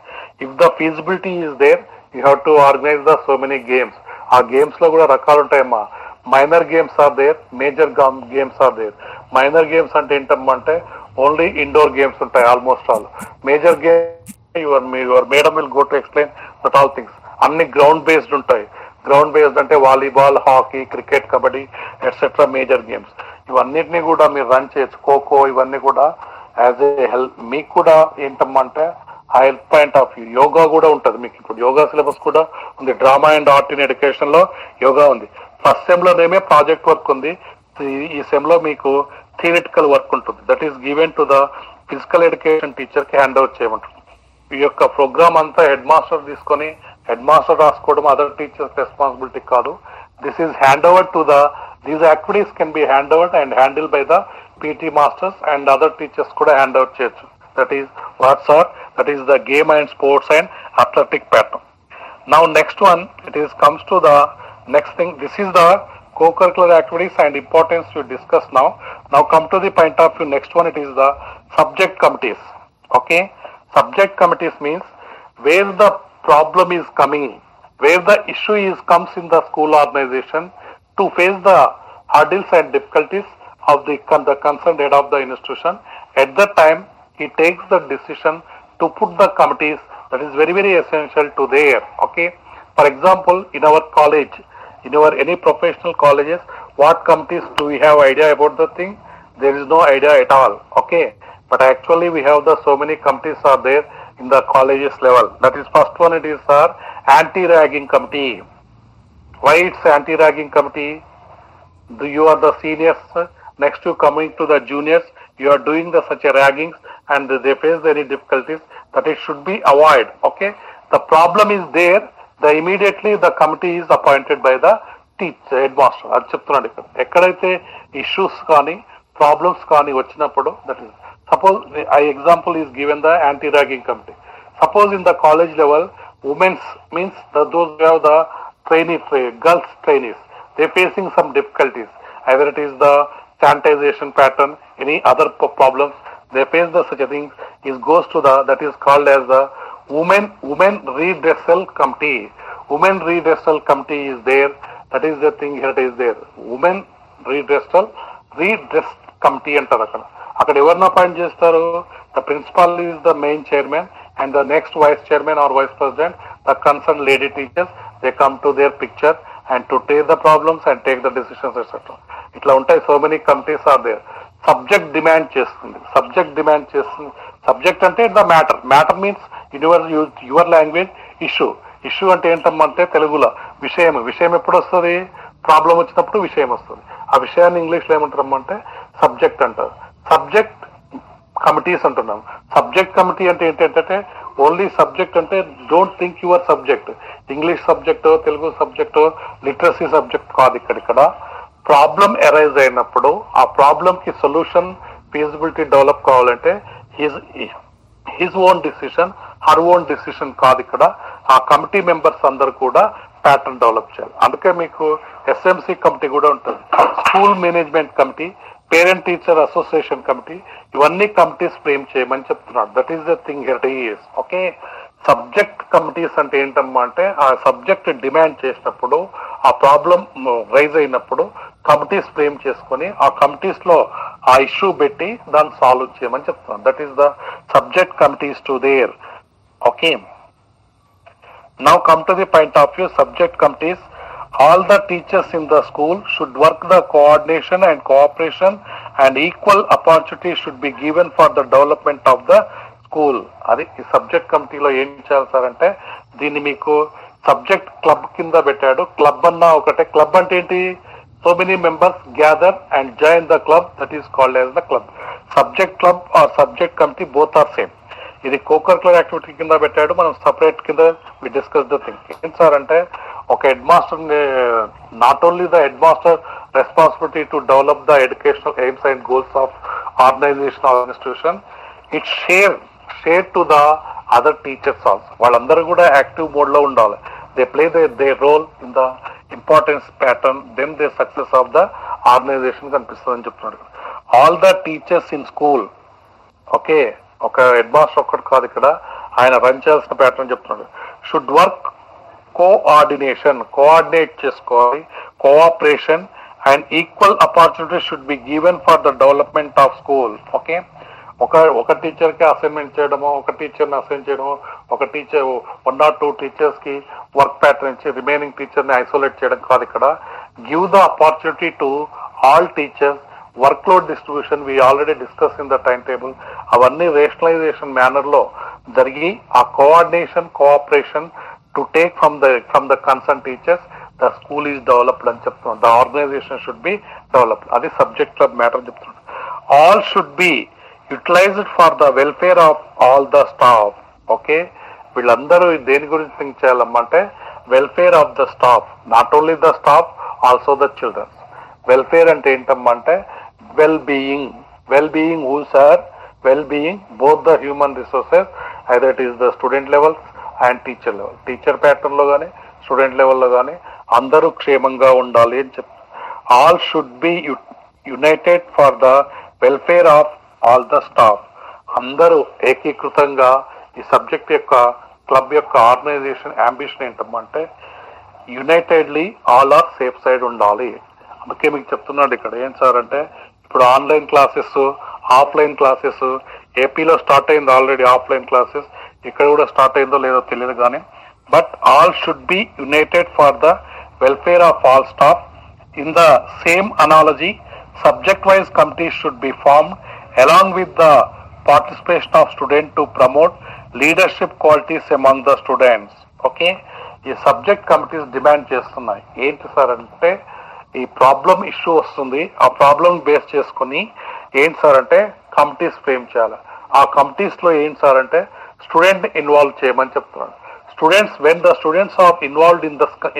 If the feasibility is there you have to organise the so many games. ఆ గేమ్స్ లో కూడా రకాలు ఉంటాయమ్మా. Minor games are there, major games are there. Minor games అంటే ఏంటమ్మా అంటే ఓన్లీ ఇండోర్ గేమ్స్ ఉంటాయి almost all. Major game your madam will go to explain that all things. అన్ని గ్రౌండ్ బేస్డ్ ఉంటాయి. గ్రౌండ్ బేస్డ్ అంటే volleyball, hockey, cricket, kabaddi etcetera major games. ఇవన్నిటిని కూడా మీరు రన్ చేయొచ్చు. ఖోఖో ఇవన్నీ కూడా యాజ్ ఏ హెల్ప్ మీకు కూడా ఏంటమ్మంటే ఆ help point of view. Yoga కూడా ఉంటుంది మీకు. ఇప్పుడు యోగా సిలబస్ కూడా ఉంది. Drama and art in education లో యోగా ఉంది. ఫస్ట్ సెమ్ లోనేమే ప్రాజెక్ట్ వర్క్ ఉంది. ఈ సెమ్ లో మీకు థియరిటికల్ వర్క్ ఉంటుంది. That is given to the physical education teacher కి హ్యాండ్ ఓవర్ చేయమంటుంది. ఈ యొక్క ప్రోగ్రామ్ అంతా హెడ్ మాస్టర్ తీసుకొని హెడ్ మాస్టర్ రాసుకోవడం అదర్ టీచర్స్ రెస్పాన్సిబిలిటీ కాదు. This is hand over to the these activities can be hand over and handled by the PT masters and other teachers kuda hand over cheyachu. That is what sir, that is the game and sports and athletic pattern. Now next one, it is comes to the next thing. This is the co-curricular activities and importance we discuss now. Now come to the point of view. Next one, it is the subject committees. Okay, subject committees means where the problem is coming, where the issue is comes in the school organization to face the hurdles and difficulties of the concerned head of the institution. At that time, he takes the decision to put the committees. That is very, very essential to there. Okay. For example, in our college, in our any professional colleges, what committees do we have idea about the thing? There is no idea at all. Okay. But actually, we have the so many committees are there in the colleges level. That is first one. It is our anti-ragging committee. Why it's anti-ragging committee? You are the seniors, next to coming to the juniors, you are doing the such a raggings and they face any difficulties, that it should be avoided. Okay, the problem is there, the immediately the committee is appointed by the teacher, headmaster. అది చెప్తున్నాడు ఇక్కడ. ఎక్కడైతే issues కానీ problems కానీ వచ్చినప్పుడు, that is suppose I example is given the anti ragging committee. Suppose in the college level women's means those who have the girls trainees, they're facing some difficulties. Either it is the sanitization pattern, any other problems, they face the such a thing. It goes to the, that is called as the women redressal committee. Women redressal committee is there. That is the thing here. It is there. Women redress committee అంటారు. అక్కడ ఎవరిని appoint చేస్తారు? The principal is the main chairman and the next vice chairman or vice president, the concerned lady teachers, they come to their picture and to take the problems and take the decisions etc. ఇట్లా ఉంటాయి. So many committees are there. Subject demand చేస్తుంది. Subject అంటే the matter means in your language. Issue అంటే ఏంటమ్మంటే తెలుగులో విషయం ఎప్పుడు వస్తుంది? ప్రాబ్లం వచ్చినప్పుడు విషయం వస్తుంది. ఆ విషయాన్ని ఇంగ్లీష్లో ఏమంటారమ్మంటే సబ్జెక్ట్ అంటారు. సబ్జెక్ట్ కమిటీస్ అంటున్నాం. సబ్జెక్ట్ కమిటీ అంటే ఏంటంటే ఓన్లీ సబ్జెక్ట్ అంటే don't think your subject English subject, Telugu subject, literacy subject కాదు. ఇక్కడ ప్రాబ్లం అరైజ్ అయినప్పుడు ఆ ప్రాబ్లం కి సొల్యూషన్ ఫీజిబిలిటీ డెవలప్ కావాలంటే his own decision, her own decision కాదు. ఇక్కడ ఆ కమిటీ మెంబర్స్ అందరు కూడా ప్యాటర్న్ డెవలప్ చేయాలి. అందుకే మీకు ఎస్ఎంసి కమిటీ కూడా ఉంటుంది, school management committee, parent teacher association committee, ఇవన్నీ కమిటీస్ ఫ్రేమ్ చేయమని చెప్తున్నాడు. That is the thing here is. Okay, subject committees అంటే ఏంటమ్మా అంటే ఆ సబ్జెక్ట్ డిమాండ్ చేసినప్పుడు, ఆ ప్రాబ్లం రైజ్ అయినప్పుడు కమిటీస్ ఫ్రేమ్ చేసుకొని ఆ కమిటీస్ లో ఆ ఇష్యూ పెట్టి దాన్ని సాల్వ్ చేయమని చెప్తున్నాను. That is the subject committees to there. Okay, now come to the point of view subject committees. All the teachers in the school should work the coordination and cooperation, and equal opportunity should be given for the development of the school. అది ఈ subject కమిటీలో ఏం చేయాలి sir అంటే, దీన్ని మీకు subject club కింద పెట్టాడు. క్లబ్ అన్న ఒకటే. క్లబ్ అంటే ఏంటి? So many members gather and join the club, that is called as the club. Subject club or subject committee both are same. ఇది కోకరికులర్ యాక్టివిటీ కింద పెట్టాడు, మనం సపరేట్ కింద వి డిస్కస్ ద థింగ్. ఏం సార్ అంటే, ఒక head master, not only the head master responsibility to develop the educational aims and goals of organization or institution, it share to the other teachers also. వాళ్ళందరూ కూడా active mode లో ఉండాలి. They play they role in the importance pattern, then they success of the organization కనిపిస్తుందని చెప్తున్నాడు. All the teachers in school, okay, ఒక head master ఒక్కటి కాదు ఇక్కడ, ఆయన రన్ చేయాల్సిన ప్యాటర్న్ చెప్తున్నాడు. షుడ్ వర్క్ కోఆర్డినేట్ చేసుకోవాలి, cooperation and equal opportunity should be given for the development of school. Okay, ఒక టీచర్కి అసైన్మెంట్ చేయడము, ఒక టీచర్ని అసైన్ చేయడము, ఒక టీచర్ 1 or 2 టీచర్స్కి వర్క్ ప్యాటర్న్ ఇచ్చి రిమైనింగ్ టీచర్ని ఐసోలేట్ చేయడం కాదు ఇక్కడ. Give the opportunity to all teachers. Workload distribution we already discuss in the time table. అవన్నీ రేషనలైజేషన్ మేనర్ లో జరిగి ఆ coordination cooperation to take from the concern teachers, the school is developed అని చెప్తున్నాం. The organization should be developed. అది subject club matter చెప్తున్నాడు. All should be utilized for the welfare of all the staff. Okay, వీళ్ళందరూ దేని గురించి think చేయాలమ్మంటే, welfare of the staff, not only the staff, also the childrens. Welfare అంటే ఏంటమ్మంటే, well-being who sir? Well-being both the human resources, either it is the student level and teacher level. Teacher pattern లో కానీ student లెవెల్లో కానీ అందరూ క్షేమంగా ఉండాలి అని చెప్తారు. All should be united for the welfare of all the staff. అందరూ ఏకీకృతంగా ఈ సబ్జెక్ట్ యొక్క క్లబ్ యొక్క ఆర్గనైజేషన్ అంబిషన్ ఏంటమ్మంటే, unitedly all are safe side ఉండాలి. అందుకే మీకు చెప్తున్నాడు ఇక్కడ. ఏం సార్ అంటే, ఇప్పుడు ఆన్లైన్ క్లాసెస్, ఆఫ్లైన్ క్లాసెస్ ఏపీలో స్టార్ట్ అయింది ఆల్రెడీ. ఆఫ్లైన్ క్లాసెస్ ఇక్కడ కూడా స్టార్ట్ అయిందో లేదో తెలియదు కానీ, but all should be united for the welfare of all staff. In the same analogy, subject wise committees should be formed along with the participation of students to promote leadership qualities among the students. Okay, ఈ subject committees demand చేస్తున్నాయి. ఏంటి sir అంటే, ఈ problem issue వస్తుంది, ఆ problem base చేసుకుని ఏంటి sir అంటే కమిటీస్ ఫ్రేమ్ చేయాలి. ఆ కమిటీస్ లో ఏంటి సార్ అంటే స్టూడెంట్ ఇన్వాల్వ్ చేయమని చెప్తున్నాడు. Students, when the students are involved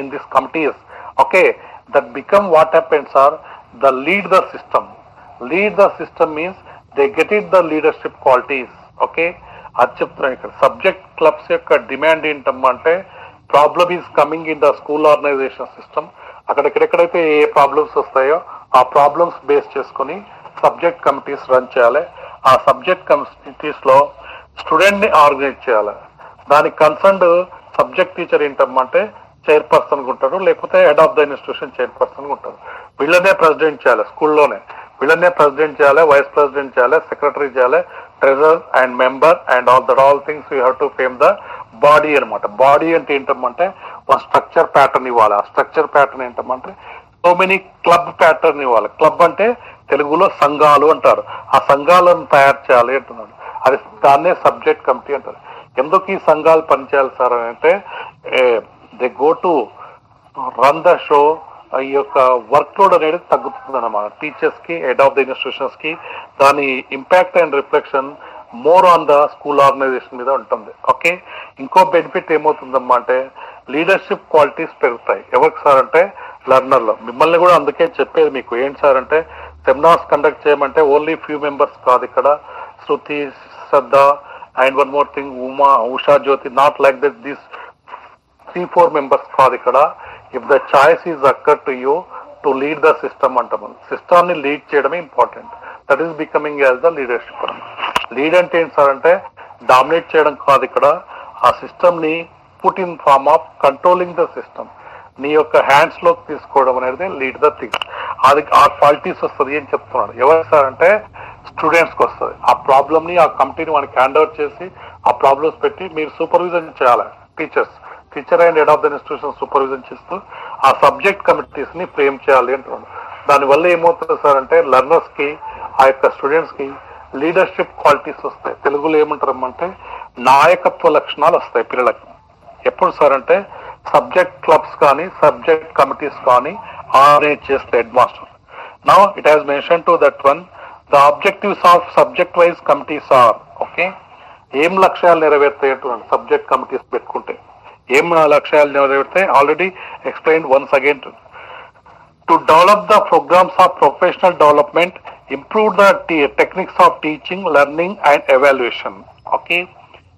in this committees, okay, that become what happens are the lead the system. Lead the system means they get it the leadership qualities. Okay, అది చెప్తున్నాను ఇక్కడ. Subject clubs యొక్క demand ఏంటమ్మంటే, problem is coming in the school organisation system. అక్కడెక్కడెక్కడైతే ఏ problems వస్తాయో ఆ problems base చేసుకుని సబ్జెక్ట్ కమిటీస్ రన్ చేయాలి. ఆ సబ్జెక్ట్ కమిటీస్ లో స్టూడెంట్ ని ఆర్గనైజ్ చేయాలి. దానికి కన్సర్న్డ్ సబ్జెక్ట్ టీచర్ ఏంటమ్మంటే చైర్పర్సన్ ఉంటారు, లేకపోతే head of the institution chairperson ఉంటారు. వీళ్ళనే ప్రెసిడెంట్ చేయాలి స్కూల్లోనే. వీళ్ళనే ప్రెసిడెంట్ చేయాలి, వైస్ ప్రెసిడెంట్ చేయాలి, సెక్రటరీ చేయాలి, treasurer and member and all things you have to fame the body అనమాట. బాడీ అంటే ఏంటమ్మంటే ఒక స్ట్రక్చర్ ప్యాటర్న్ ఇవ్వాలి. ఆ స్ట్రక్చర్ ప్యాటర్న్ ఏంటమ్మంటే సో మెనీ క్లబ్ ప్యాటర్న్ ఇవ్వాలి. క్లబ్ అంటే తెలుగులో సంఘాలు అంటారు. ఆ సంఘాలను తయారు చేయాలి అంటున్నాడు. అది దాన్నే సబ్జెక్ట్ కమిటీ అంటారు. ఎందుకు ఈ సంఘాలు పనిచేయాలి సార్ అని అంటే, they go to run the show. ఈ యొక్క వర్క్ లోడ్ అనేది తగ్గుతుంది అన్నమాట టీచర్స్ కి, హెడ్ ఆఫ్ ద ఇన్స్టిట్యూషన్స్ కి. దాని impact and reflection more on the school organization మీద ఉంటుంది. ఓకే, ఇంకో బెనిఫిట్ ఏమవుతుందమ్మా అంటే లీడర్షిప్ క్వాలిటీస్ పెరుగుతాయి. ఎవరికి సార్ అంటే లర్నర్లో. మిమ్మల్ని కూడా అందుకే చెప్పేది మీకు ఏంటి సార్ అంటే, సెమినార్స్ కండక్ట్ చేయమంటే ఓన్లీ ఫ్యూ మెంబర్స్ కాదు ఇక్కడ. Shruti, Shraddha and one more thing, Usha, Jyothi, not like that this 3-4 members కాదు ఇక్కడ. If the choice is occur to you to lead the system అంటాము. సిస్టమ్ ని లీడ్ చేయడమే important. That is becoming as the leadership. Lead అంటే ఏంటి sir అంటే dominate చేయడం కాదు ఇక్కడ. ఆ సిస్టమ్ ని put in form of controlling the system. నీ యొక్క హ్యాండ్స్ లోకి తీసుకోవడం అనేది లీడ్ ద థింగ్స్. అది ఆ క్వాలిటీస్ వస్తుంది అని చెప్తున్నాడు. ఎవరు సార్ అంటే స్టూడెంట్స్కి వస్తుంది. ఆ ప్రాబ్లమ్ని ఆ కమిటీని మనకి హ్యాండ్ ఓవర్ చేసి ఆ ప్రాబ్లమ్స్ పెట్టి మీరు సూపర్విజన్ చేయాలి. Teacher and head of the institution supervision చేస్తూ ఆ సబ్జెక్ట్ కమిటీస్ ని ఫ్రేమ్ చేయాలి అంటున్నాడు. దానివల్ల ఏమవుతుంది సార్ అంటే లెర్నర్స్ కి ఆ యొక్క స్టూడెంట్స్ కి లీడర్షిప్ క్వాలిటీస్ వస్తాయి. తెలుగులో ఏమంటారమ్మంటే నాయకత్వ లక్షణాలు వస్తాయి పిల్లలకి. ఎప్పుడు సార్ అంటే సబ్జెక్ట్ క్లబ్స్ కానీ సబ్జెక్ట్ కమిటీస్ కానీ ఆర్గనైజ్ చేస్తే headmaster. Now it has mention to that one the objectives of subject wise committees are okay. ఏం లక్ష్యాలు నెరవేర్తాయి అంటున్నాడు సబ్జెక్ట్ కమిటీస్ పెట్టుకుంటే. ఏం లక్ష్యాలు నెరవేర్తాయి already explain once again. To develop the programmes of professional development, improve the techniques of teaching, learning and evaluation. Okay,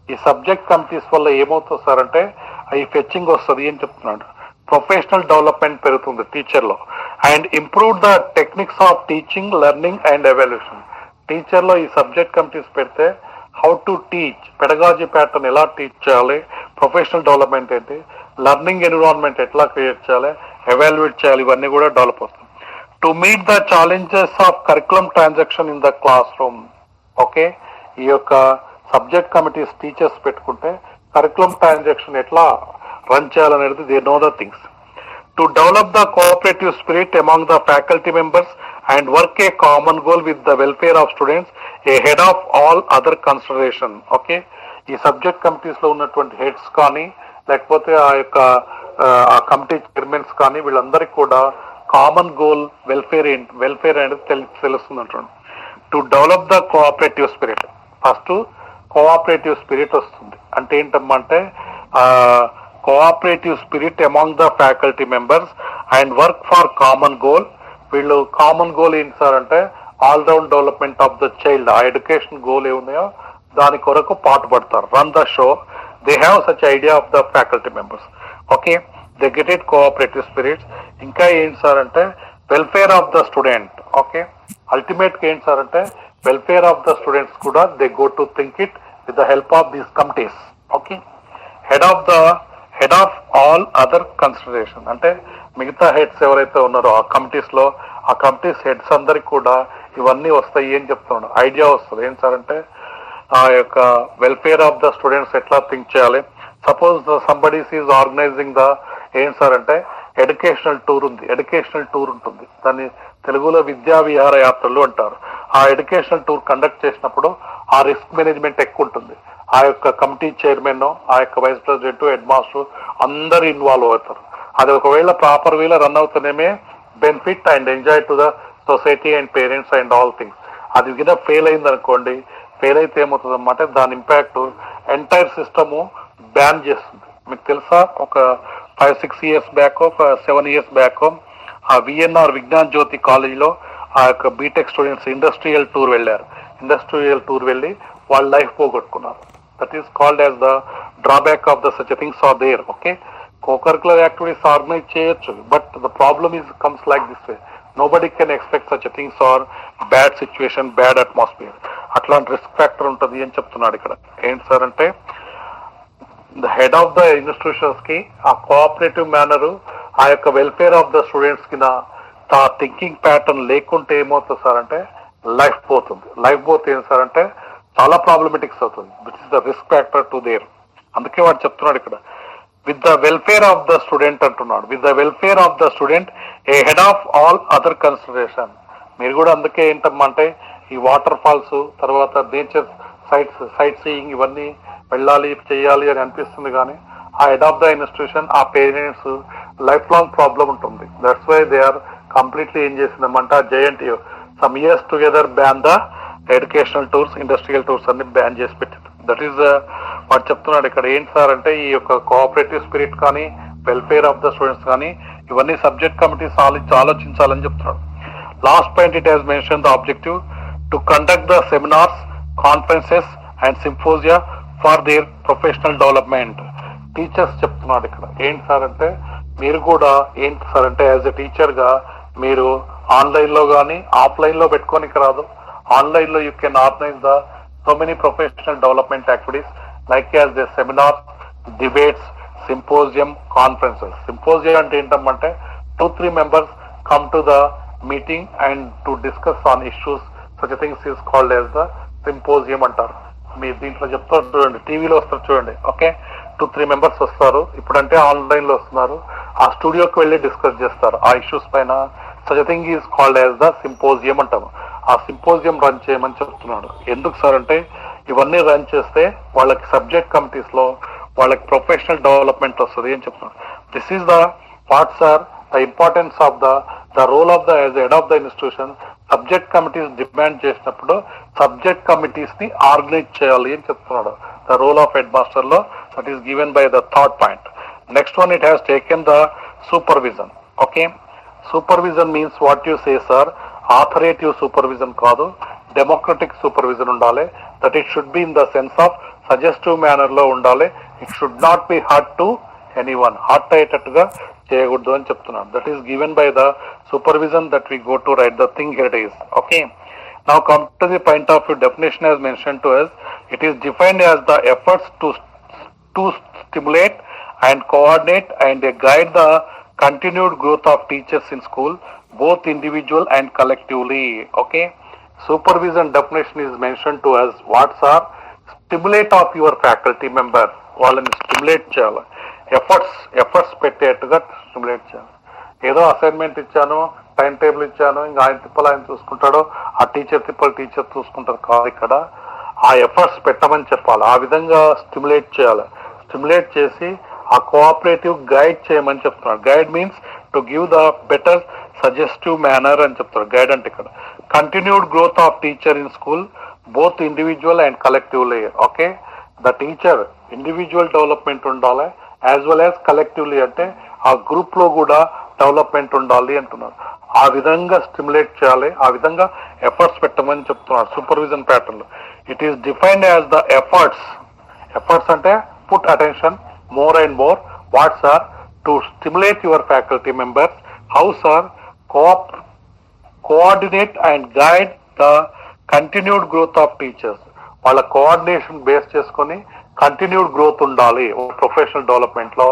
ఈ subject committees వల్ల ఏమవుతుంది సార్ అంటే ఈ ఫెచ్చింగ్ వస్తుంది అని చెప్తున్నాడు. ప్రొఫెషనల్ డెవలప్మెంట్ పెరుగుతుంది టీచర్లో. And improve the techniques of teaching, learning and evaluation. టీచర్లో ఈ సబ్జెక్ట్ కమిటీస్ పెడితే how to teach, pedagogy pattern ఎలా టీచ్ చేయాలి, ప్రొఫెషనల్ డెవలప్మెంట్ ఏంటి, లెర్నింగ్ ఎన్విరాన్మెంట్ ఎట్లా క్రియేట్ చేయాలి, ఎవాల్యుయేట్ చేయాలి, ఇవన్నీ కూడా డెవలప్ అవుతుంది. To meet the challenges of curriculum transaction in the class room. Okay, ఈ యొక్క సబ్జెక్ట్ కమిటీస్ టీచర్స్ పెట్టుకుంటే కరికులం ట్రాన్సాక్షన్ ఎట్లా రన్ చేయాలనేది they know the things. To develop the cooperative spirit among the faculty members and work a common goal with the welfare of students A head of all other consideration. Okay, ఈ subject committees లో ఉన్నటువంటి heads కానీ లేకపోతే ఆ యొక్క ఆ committee chairmans కానీ వీళ్ళందరికీ కూడా కామన్ గోల్ వెల్ఫేర్ అనేది తెలుస్తుంది అంటున్నాడు. To develop the cooperative spirit, first cooperative spirit వస్తుంది. అంటే ఏంటమ్మంటే cooperative spirit among the faculty members and work for common goal. వీళ్ళు కామన్ గోల్ ఏంటి సార్ అంటే all round development of the child. ఆ ఎడ్యుకేషన్ గోల్ ఏమున్నాయో దాని కొరకు పాటుపడతారు. Run the show, they have such idea of the faculty members. Okay, they get it cooperative spirits. ఇంకా ఏంటి సార్ అంటే welfare of the student. Okay, ultimate గా ఏంటి సార్ అంటే వెల్ఫేర్ ఆఫ్ ద స్టూడెంట్స్ కూడా they go to think it with the help of these committees. Okay, head of all other consideration అంటే మిగతా heads ఎవరైతే ఉన్నారో ఆ కమిటీస్ లో ఆ కమిటీస్ హెడ్స్ అందరికి కూడా ఇవన్నీ వస్తాయి అని చెప్తున్నాడు. ఐడియా వస్తుంది. ఏం సార్ అంటే ఆ యొక్క వెల్ఫేర్ ఆఫ్ ద స్టూడెంట్స్ ఎట్లా థింక్ చేయాలి. Suppose somebody's is organising the ఏం సార్ అంటే ఎడ్యుకేషనల్ టూర్ ఉంటుంది. దాన్ని తెలుగులో విద్యా విహార యాత్రలు అంటారు. ఆ ఎడ్యుకేషనల్ టూర్ కండక్ట్ చేసినప్పుడు ఆ రిస్క్ మేనేజ్మెంట్ ఎక్కువ ఉంటుంది. ఆ యొక్క కమిటీ చైర్మన్, ఆ యొక్క వైస్ ప్రెసిడెంట్, హెడ్ మాస్టర్ అందరు ఇన్వాల్వ్ అవుతారు. అది ఒకవేళ ప్రాపర్ వేలో రన్ అవుతూనేమే benefit and enjoy to the society and parents and all things. అది కింద ఫెయిల్ అయింది అనుకోండి, ఫెయిల్ అయితే ఏమవుతుంది అన్నమాట దాని ఇంపాక్ట్ ఎంటైర్ సిస్టమ్ బ్యాన్ చేస్తుంది. మీకు తెలుసా ఒక 5-6 ఇయర్స్ బ్యాక్, ఒక 7 ఇయర్స్ బ్యాక్ ఆ విఎన్ఆర్ విజ్ఞాన్ జ్యోతి కాలేజీలో ఆ యొక్క బీటెక్ స్టూడెంట్స్ ఇండస్ట్రియల్ టూర్ వెళ్ళి వాళ్ళ లైఫ్ పోగొట్టుకున్నారు. That is called as the drawback of the such things are there. Okay, co-curricular activities organise చేయొచ్చు, but the problem is comes like this way. Nobody can expect such things are bad situation, bad atmosphere. అట్లాంటి risk factor ఉంటుంది అని చెప్తున్నాడు ఇక్కడ. ఏంటి sir అంటే the head of the institutions కి ఆ కోఆపరేటివ్ మేనరు, ఆ యొక్క వెల్ఫేర్ ఆఫ్ ద స్టూడెంట్స్ కి ఆ థింకింగ్ ప్యాటర్న్ లేకుంటే ఏమవుతుంది సార్ అంటే లైఫ్ పోతే ఏం సార్ అంటే చాలా ప్రాబ్లమెటిక్స్ అవుతుంది. That is the risk factor to there. అందుకే వాడు చెప్తున్నాడు ఇక్కడ with the welfare of the student అంటున్నాడు. With the welfare of the student a head of all other consideration. మీరు కూడా అందుకే ఏంటమ్మంటే ఈ వాటర్ ఫాల్స్ తర్వాత నేచర్ సైట్ సీయింగ్ ఇవన్నీ వెళ్ళాలి చేయాలి అని అనిపిస్తుంది. కానీ ఆ హెడ్ ఆఫ్ ద ఇన్స్టిట్యూషన్ ఆ పేరెంట్స్ లైఫ్ లాంగ్ ప్రాబ్లం ఉంటుంది. That's why they are completely ఏం చేసిందన్నమాట JNTU some years together ban the educational tours, industrial tours అన్ని బ్యాన్ చేసి పెట్టింది. దట్ ఈస్ వాడు చెప్తున్నాడు ఇక్కడ. ఏంటి సార్ అంటే ఈ యొక్క కోఆపరేటివ్ స్పిరిట్ కానీ వెల్ఫేర్ ఆఫ్ ద స్టూడెంట్స్ కానీ ఇవన్నీ సబ్జెక్ట్ కమిటీస్ ఆలోచించాలని చెప్తున్నాడు. Last point it has mention the objective to conduct the seminars, conferences and symposia for their professional development. Teachers చెప్తున్నాడు ఇక్కడ. ఏంటి సార్ అంటే మీరు కూడా ఏంటి సార్ అంటే యాజ్ ఎ టీచర్ గా మీరు ఆన్లైన్ లో కానీ ఆఫ్లైన్ లో పెట్టుకోనికి రాదు. ఆన్లైన్ లో you can organise the so many professional development activities like as the seminars, debates, symposium, conferences. Symposium అంటే ఏంటంటే 2-3 members come to the meeting and to discuss on issues. Such a thing is called as the symposium అంటారు. మీ దీంట్లో చెప్తారు చూడండి, టీవీలో వస్తారు చూడండి. Okay, 2-3 members వస్తారు. ఇప్పుడంటే ఆన్లైన్ లో వస్తున్నారు. ఆ స్టూడియోకి వెళ్ళి డిస్కస్ చేస్తారు ఆ ఇష్యూస్ పైన. Such thing is called as the symposium అంటాము. ఆ సింపోజియం రన్ చేయమని చెప్తున్నాడు. ఎందుకు సార్ అంటే ఇవన్నీ రన్ చేస్తే వాళ్ళకి సబ్జెక్ట్ కమిటీస్ లో వాళ్ళకి ప్రొఫెషనల్ డెవలప్మెంట్ వస్తుంది అని చెప్తున్నాడు. This is the what sir the importance of the role of the as head of the institution. Subject committees demand చేసినప్పుడు సబ్జెక్ట్ కమిటీస్ ని ఆర్గనైజ్ చేయాలి అని చెప్తున్నాడు. The role of head master లో that is given by the third point. Next one, it has taken the supervision. Okay, supervision means what you say sir, authoritative supervision కాదు, democratic supervision ఉండాలి. That it should be in the sense of suggestive manner లో ఉండాలి. It should not be hurt to anyone, hurt అయ్యేటట్టుగా చేయకూడదు అని చెప్తున్నాను. That is given by the supervision that we go to write the thing here it is. Okay, now come to the point of view. Definition as mentioned to us, it is defined as the efforts to stimulate and coordinate and guide the continued growth of teachers in school, both individual and collectively. Okay, supervision definition is mentioned to us. What's are stimulate of your faculty members, వాళ్ళని stimulate చేయాలి. Efforts పెట్టేట్టుగా stimulate చేయాలి. ఏదో assignment ఇచ్చాను, time table ఇచ్చాను, ఇంకా ఆయన తిప్పలు ఆయన చూసుకుంటాడో, ఆ టీచర్ తిప్పలు టీచర్ చూసుకుంటారు కాదు. ఇక్కడ ఆ ఎఫర్ట్స్ పెట్టమని చెప్పాలి. ఆ విధంగా స్టిమ్యులేట్ చేయాలి. స్టిమ్యులేట్ చేసి ఆ కోఆపరేటివ్ గైడ్ చేయమని చెప్తున్నాడు. Guide means to give the better suggestive manner అని చెప్తారు. గైడ్ అంటే ఇక్కడ continued growth of teacher in school, both individual and collectively. Okay, the teacher individual development ఉండాలి, యాజ్ వెల్ యాజ్ కలెక్టివ్లీ అంటే ఆ గ్రూప్ లో కూడా డెవలప్మెంట్ ఉండాలి అంటున్నారు. ఆ విధంగా స్టిమ్యులేట్ చేయాలి, ఆ విధంగా ఎఫర్ట్స్ పెట్టమని చెప్తున్నారు సూపర్విజన్ ప్యాటర్న్ లో. It is defined as the efforts అంటే put attention more and more. What's are to stimulate your faculty members, how's are coordinate and guide the continued growth of teachers. వాళ్ళ coordination base చేసుకొని continued growth ఉండాలి professional development లో,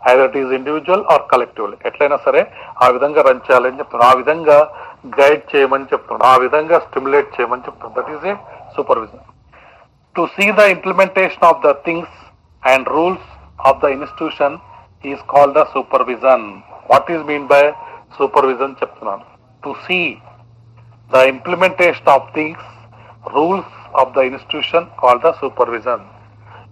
either it is individual or collectively. ఎట్లయినా సరే ఆ విధంగా run చేయాలని చెప్తున్నాడు. ఆ విధంగా గైడ్ చేయమని చెప్తున్నాడు. ఆ విధంగా స్టిమ్యులేట్ చేయమని చెప్తున్నాడు. That is a supervision. To see the implementation of the things and rules of the institution is called the supervision. What is mean by supervision చెప్తున్నాను. To see the implementation of things, rules of the institution called the supervision.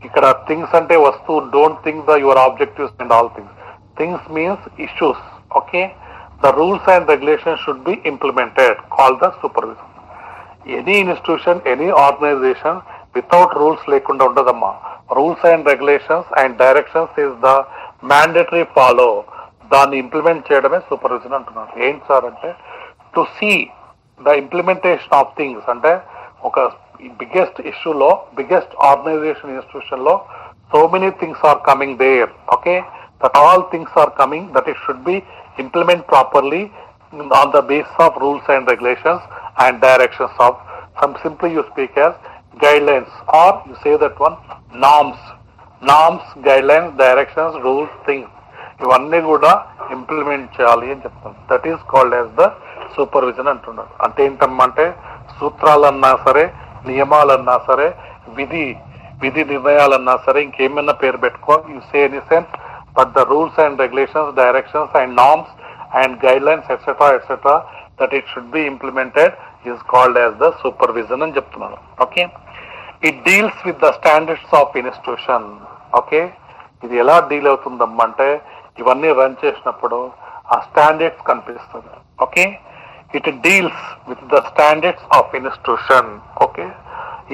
ఇక్కడ things అంటే వస్తువు. Don't think the your objectives and all things. Things means issues. Okay, the rules and regulations should be implemented, call the supervision. Any institution, any organisation without rules లేకుండా ఉండదమ్మా. Rules and regulations and directions is the mandatory follow. దాన్ని implement చేయడమే supervision అంటున్నారు. ఏంటి sir అంటే to see the implementation of things అంటే ఒక biggest ఇష్యూలో, బిగ్గెస్ట్ ఆర్గనైజేషన్ ఇన్స్టిట్యూషన్ లో so many things are coming there. Okay, that all things are coming, that it should be implement properly on the basis of rules and regulations and directions of some simply you speak as guidelines, or you say that one norms, guidelines, directions, rules, things. ఇవన్నీ కూడా implement చేయాలి అని చెప్తాను. That is called as the supervision అంటున్నారు. అంటే ఏంటమ్మంటే సూత్రాలన్నా సరే, నియమాలన్నా సరే, విధి నిర్ణయాలన్నా సరే, ఇంకేమైనా పేరు పెట్టుకో, you say any sense, but the rules and regulations, directions and norms and guidelines etcetera that it should be implemented is called as the supervision అని చెప్తున్నాను. Okay, it deals with the standards of institution. Okay, ఇది ఎలా deal అవుతుందమ్మంటే ఇవన్నీ run చేసినప్పుడు ఆ standards కనిపిస్తుంది. Okay, it deals with the standards of institution. Okay,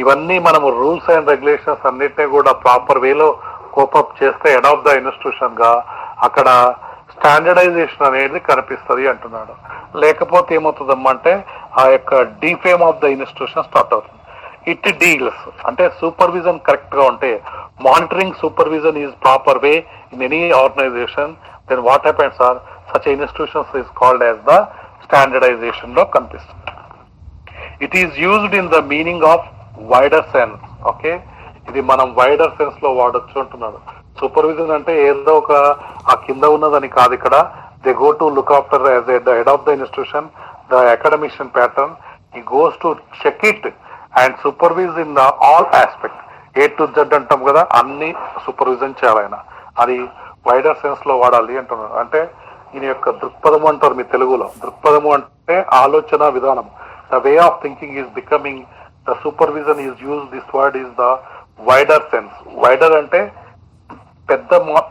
ఇవన్నీ మనము రూల్స్ అండ్ రెగ్యులేషన్స్ అన్నిటినీ కూడా ప్రాపర్ వేలో కోపప్ చేస్తే హెడ్ ఆఫ్ ద ఇన్స్టిట్యూషన్ గా అక్కడ స్టాండర్డైజేషన్ అనేది కనిపిస్తుంది అంటున్నాడు. లేకపోతే ఏమవుతుందమ్మంటే ఆ యొక్క defame of the institution start అవుతుంది. ఇట్ డీల్స్ అంటే సూపర్విజన్ కరెక్ట్ గా ఉంటే, monitoring supervision is proper way in any organization, then what happens or such institutions is called as the standardization లో కనిపిస్తుంది. It is used in the meaning of wider sense. Okay, ఇది మనం wider sense లో వాడొచ్చు అంటున్నాడు. Supervision అంటే ఏదో ఒక ఆ కింద ఉన్నదని కాదు ఇక్కడ. They go to look after as a head of the institution the academician pattern. He goes to check it and supervise in the all aspect. A to Z అంటాం కదా, అన్ని సూపర్విజన్ చేయాలైనా. అది వైడర్ సెన్స్ లో వాడాలి అంటున్నారు. అంటే ఈయన యొక్క దృక్పథము అంటారు మీ తెలుగులో. దృక్పథము అంటే ఆలోచన విధానం. The way of thinking is becoming the supervision is use this word is the wider sense. Wider అంటే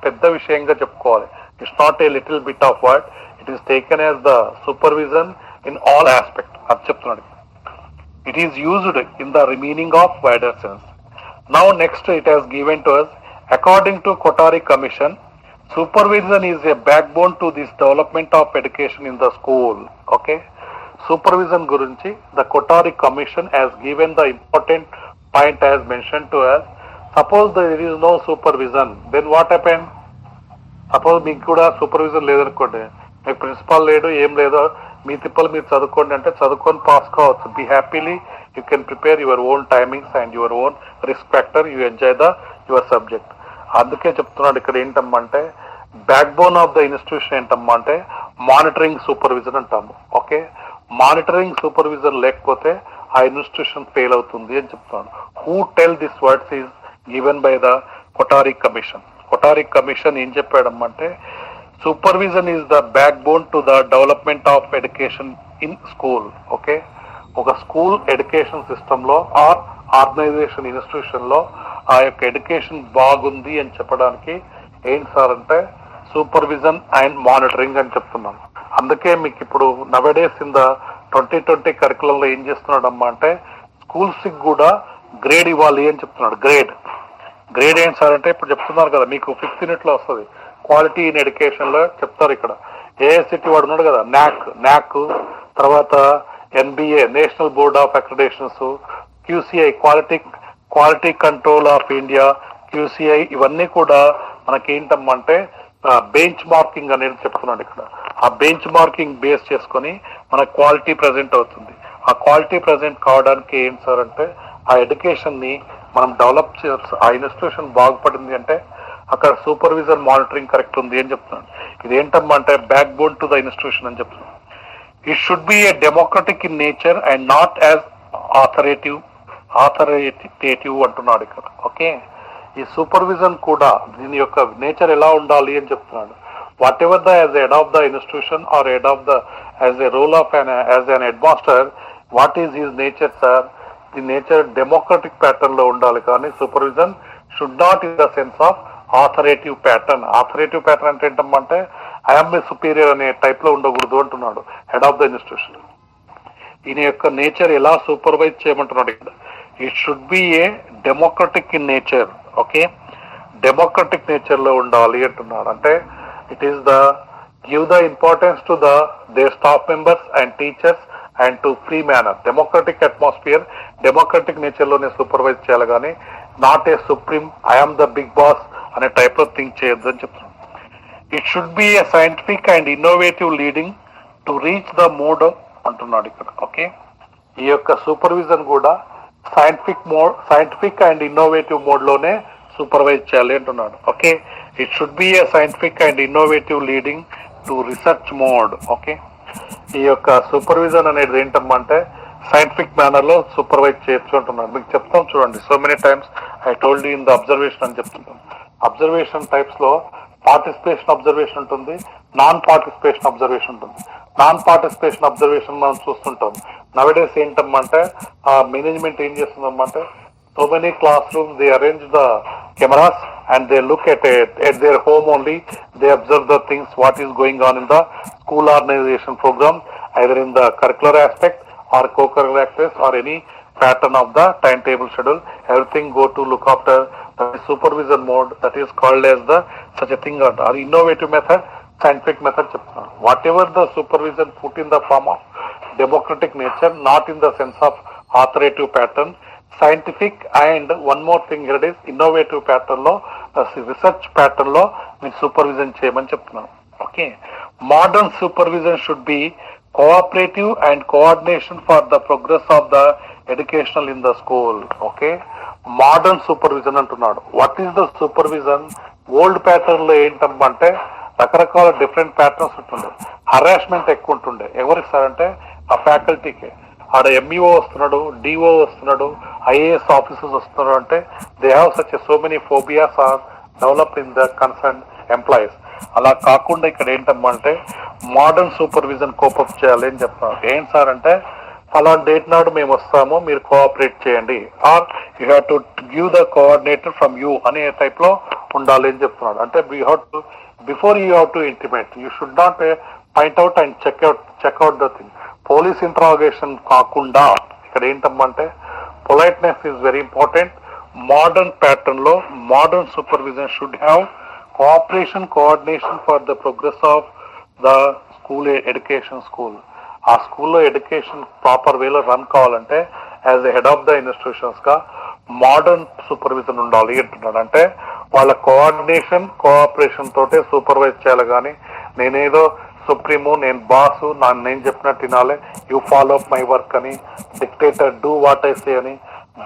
పెద్ద విషయంగా చెప్పుకోవాలి. It's not a little bit of word. It is taken as the supervision in all aspect అది చెప్తున్నాడు. It is used in the meaning of wider sense. Now next it has given to us, according to Kothari Commission, supervision is a backbone to this development of education in the school. Okay, supervision gurinchi the Kothari Commission has given the important point as mentioned to us. Suppose there is no supervision, then what happened? Suppose మీకు కూడా supervision లేదనుకోండి, మీకు principal లేడు, ఏం లేదో, మీ తిప్పలు మీరు చదువుకోండి అంటే చదువుకొని పాస్ కావచ్చు. Be happily you can prepare your own timings and your own risk factor. You enjoy the your subject. అందుకే చెప్తున్నాడు ఇక్కడ ఏంటమ్మా అంటే backbone of the institution ఏంటమ్మా అంటే మానిటరింగ్ సూపర్విజన్ అంటాము. ఓకే, మానిటరింగ్ సూపర్విజన్ లేకపోతే ఆ ఇన్స్టిట్యూషన్ ఫెయిల్ అవుతుంది అని చెప్తున్నాడు. Who tell this words is given by the Kothari commission. Kothari commission ఏం చెప్పాడమ్మంటే supervision is the backbone to the development of education in school. Okay, ఒక స్కూల్ ఎడ్యుకేషన్ సిస్టమ్ లో are organisation institution లో ఆ యొక్క ఎడ్యుకేషన్ బాగుంది అని చెప్పడానికి ఏం సార్ అంటే సూపర్విజన్ అండ్ మానిటరింగ్ అని చెప్తున్నాం. అందుకే మీకు ఇప్పుడు నవడేస్ ఇన్ ద 2020 కరికులంలో ఏం చేస్తున్నాడమ్మా అంటే స్కూల్స్ కి కూడా గ్రేడ్ ఇవ్వాలి అని చెప్తున్నాడు. గ్రేడ్ ఏంటి సార్ అంటే ఇప్పుడు చెప్తున్నారు కదా, మీకు 5th యూనిట్ లో వస్తుంది క్వాలిటీ ఇన్ ఎడ్యుకేషన్ లో చెప్తారు. ఇక్కడ ఏఐసిటి వాడు ఉన్నాడు కదా, నాక్ తర్వాత NBA national board of accreditations, QCI quality control of India, QCI ఇవన్నీ కూడా మనకేంటమ్మంటే బెంచ్ మార్కింగ్ అనేది చెప్తున్నాడు ఇక్కడ. ఆ బెంచ్ మార్కింగ్ బేస్ చేసుకొని మన క్వాలిటీ ప్రజెంట్ అవుతుంది. ఆ క్వాలిటీ ప్రజెంట్ కావడానికి ఏం సార్ అంటే ఆ ఎడ్యుకేషన్ ని మనం డెవలప్ చేయాల్సి, ఆ ఇన్స్టిట్యూషన్ బాగుపడింది అంటే అక్కడ సూపర్విజన్ మానిటరింగ్ కరెక్ట్ ఉంది అని చెప్తున్నాడు. ఇదేంటమ్మా అంటే backbone to the institution అని చెప్తున్నాడు. It should be a democratic in nature and not as authoritative అంటున్నాడు ఇక్కడ. ఓకే, ఈ సూపర్విజన్ కూడా దీని యొక్క నేచర్ ఎలా ఉండాలి అని చెప్తున్నాడు. Whatever the as head of the institution or head of the as a role of as an head master, what is his nature sir? The nature democratic pattern లో ఉండాలి, కానీ supervision should not in the sense of authoritative pattern. Authoritative pattern అంటే ఏంటంటే I'm a superior అనే type లో ఉండకూడదు అంటున్నాడు head of the institution. ఈయన యొక్క నేచర్ ఎలా సూపర్వైజ్ చేయమంటున్నాడు ఇక్కడ. It should be a democratic in nature. Okay, democratic nature లో ఉండాలి అంటున్నాడు. అంటే it is the give the importance to the their staff members and teachers and to free manner. Democratic atmosphere, democratic nature లోనే supervise చేయాలి, కానీ not a supreme I'm the big boss అనే type లో think చేయొద్దు అని చెప్తున్నాను. It should be a scientific and innovative leading to reach the mode అంటున్నాడు ఇక్కడ. ఓకే, ఈ యొక్క సూపర్విజన్ కూడా సైంటిఫిక్ అండ్ ఇన్నోవేటివ్ మోడ్ లోనే సూపర్వైజ్ చేయాలి అంటున్నాడు. Okay, it should be a scientific and innovative leading to research mode. Okay, ఈ యొక్క సూపర్విజన్ అనేది ఏంటమ్మా అంటే సైంటిఫిక్ మేనర్ లో సూపర్వైజ్ చేయొచ్చు అంటున్నాడు. మీకు చెప్తాం చూడండి, so many times I told you in the observation అని చెప్తున్నాం. అబ్జర్వేషన్ టైప్స్ లో పార్టిసిపేషన్ అబ్జర్వేషన్ ఉంటుంది, నాన్ పార్టిసిపేషన్ అబ్జర్వేషన్ ఉంటుంది. నాన్ పార్టిసిపేషన్ అబ్జర్వేషన్ మనం చూస్తుంటాం. నవడేస్ ఏంటమ్మంటే ఆ మేనేజ్మెంట్ ఏం చేస్తుందమ్మంటే so many classrooms they arrange the cameras and they look at their home only. They observe the things what is going on in the school organization program, either in the curricular aspect or co-curricular aspects or any pattern of the timetable schedule. Everything go to look after the supervision mode, that is called as the such a thing or innovative method, scientific method. Whatever the supervision put in the form of democratic nature, not in the sense of authoritative pattern, scientific and one more thing here it is innovative pattern lo, research pattern lo మీరు supervision చేయమని చెప్తున్నాను. Okay, modern supervision should be cooperative and coordination for the progress of the educational in the school. Okay, modern supervision అంటున్నాడు. what is the supervision? Old pattern లో ఏంటంటే రకరకాల different patterns ఉంటుండే, harassment ఎక్కువ ఉంటుండే. ఎవరికి సార్ అంటే ఆ ఫ్యాకల్టీకి. ఆడ ఎంఈఓ వస్తున్నాడు, డిఓ వస్తున్నాడు, ఐఏఎస్ ఆఫీసర్స్ వస్తున్నారు అంటే they have such so many phobias or develop in the concern employees. అలా కాకుండా ఇక్కడ ఏంటంటే మోడర్న్ సూపర్విజన్ కోపప్ చేయాలి అని చెప్తున్నారు. ఏంటి సార్ అంటే ఫలానా డేట్ నాడు మేము వస్తాము, మీరు కోఆపరేట్ చేయండి, or you have to give the coordinator from you అనే టైప్ లో ఉండాలి అని చెప్తున్నాడు. అంటే you have to before you have to intimate, you should not point out and check out the thing. Police interrogation కాకుండా ఇక్కడ ఏంటంటే politeness is very important. Modern pattern లో modern supervision should have cooperation, coordination for the progress of the school education. ఆ స్కూల్లో education proper వేలో run కావాలంటే as a head of the institutions గా modern supervision ఉండాలి అంటున్నాడు. అంటే వాళ్ళ కోఆర్డినేషన్, కోఆపరేషన్ తోటే సూపర్వైజ్ చేయాలి. కానీ నేనేదో సుప్రీము, నేను బాసు, నేను చెప్పినట్టు వినాలి, you follow up my work అని, dictator do what I say అని,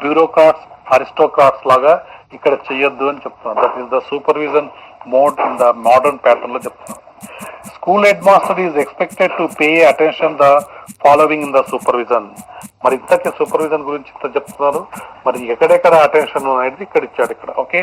బ్యూరోక్రాట్స్, అరిస్టోక్రాట్స్ లాగా ఇక్కడ చెయ్యొద్దు అని చెప్తున్నాను. That is the supervision mode in the modern pattern లో చెప్తున్నాను. School head master is expected to pay attention the following in the supervision. మరి ఇంతకీ సూపర్విజన్ గురించి ఇంత చెప్తున్నారు, మరి ఎక్కడెక్కడ అటెన్షన్ అనేది ఇక్కడ ఇచ్చాడు. ఇక్కడ ఓకే,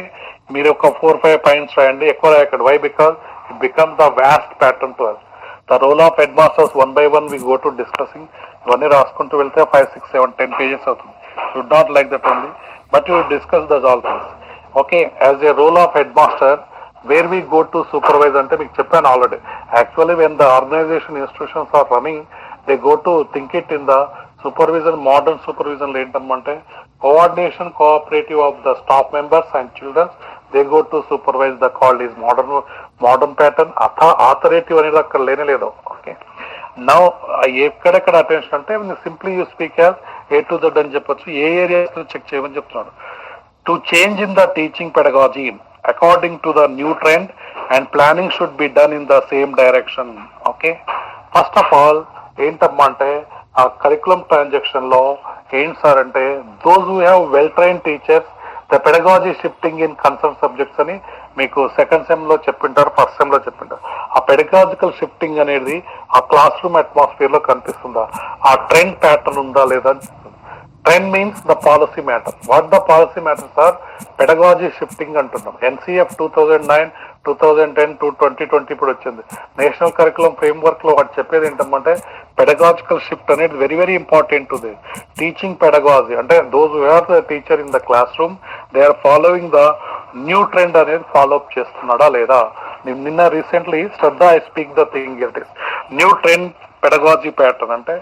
మీరు ఒక 4-5 పాయింట్స్ రాయండి, ఎక్కువ రాయకండి. Why? Because it become the vast pattern to us. The role of head masters 1 by 1 we go to discussing. ఇవన్నీ రాసుకుంటూ వెళ్తే 5, 6, 7, 10 pages అవుతుంది. Should not like that only, but you discuss thus all things. Okay, as a role of head master where we go to supervise అంటే మీకు చెప్పాను already. Actually when the organization institutions are running, they go to think it in the supervision. Modern supervision ఏంటంటే coordination, cooperative of the staff members and childrens, they go to supervise the called is modern pattern. Authoritative అనేది అక్కడ లేనే లేదు. Okay, now ఎక్కడెక్కడ attention అంటే simply you speak as A to Z అని చెప్పొచ్చు. ఏ ఏరియాస్ చెక్ చేయమని చెప్తున్నాడు. To change in the teaching pedagogy according to the new trend and planning should be done in the same direction. Okay, first of all ఏంటంటే ఆ curriculum transaction లో ఏంటి sir అంటే those who have well train teachers, the pedagogy shifting in concern subjects అని మీకు second sem లో చెప్పింటారు, first sem లో చెప్పింటారు. ఆ పెడగాలజికల్ షిఫ్టింగ్ అనేది ఆ క్లాస్ రూమ్ అట్మాస్ఫియర్ లో కనిపిస్తుందా, ఆ ట్రెండ్ ప్యాటర్న్ ఉందా లేదా. Trend means the policy matter. What the policy matter sir? Pedagogy shifting అంటున్నాం. ఎన్సీఎఫ్ 2009, 2010 to 2020 ఇప్పుడు వచ్చింది. నేషనల్ కరికులం ఫ్రేమ్వర్క్ లో వాటి చెప్పేది ఏంటంటే పెడగాలజికల్ షిఫ్ట్ అనేది very very important to the teaching pedagogy. అంటే those who are the teacher in the class room, they are following the new trend అనేది ఫాలో అప్ చేస్తున్నాడా లేదా. నిన్న recently Shraddha I speak the thing it is new trend pedagogy pattern. అంటే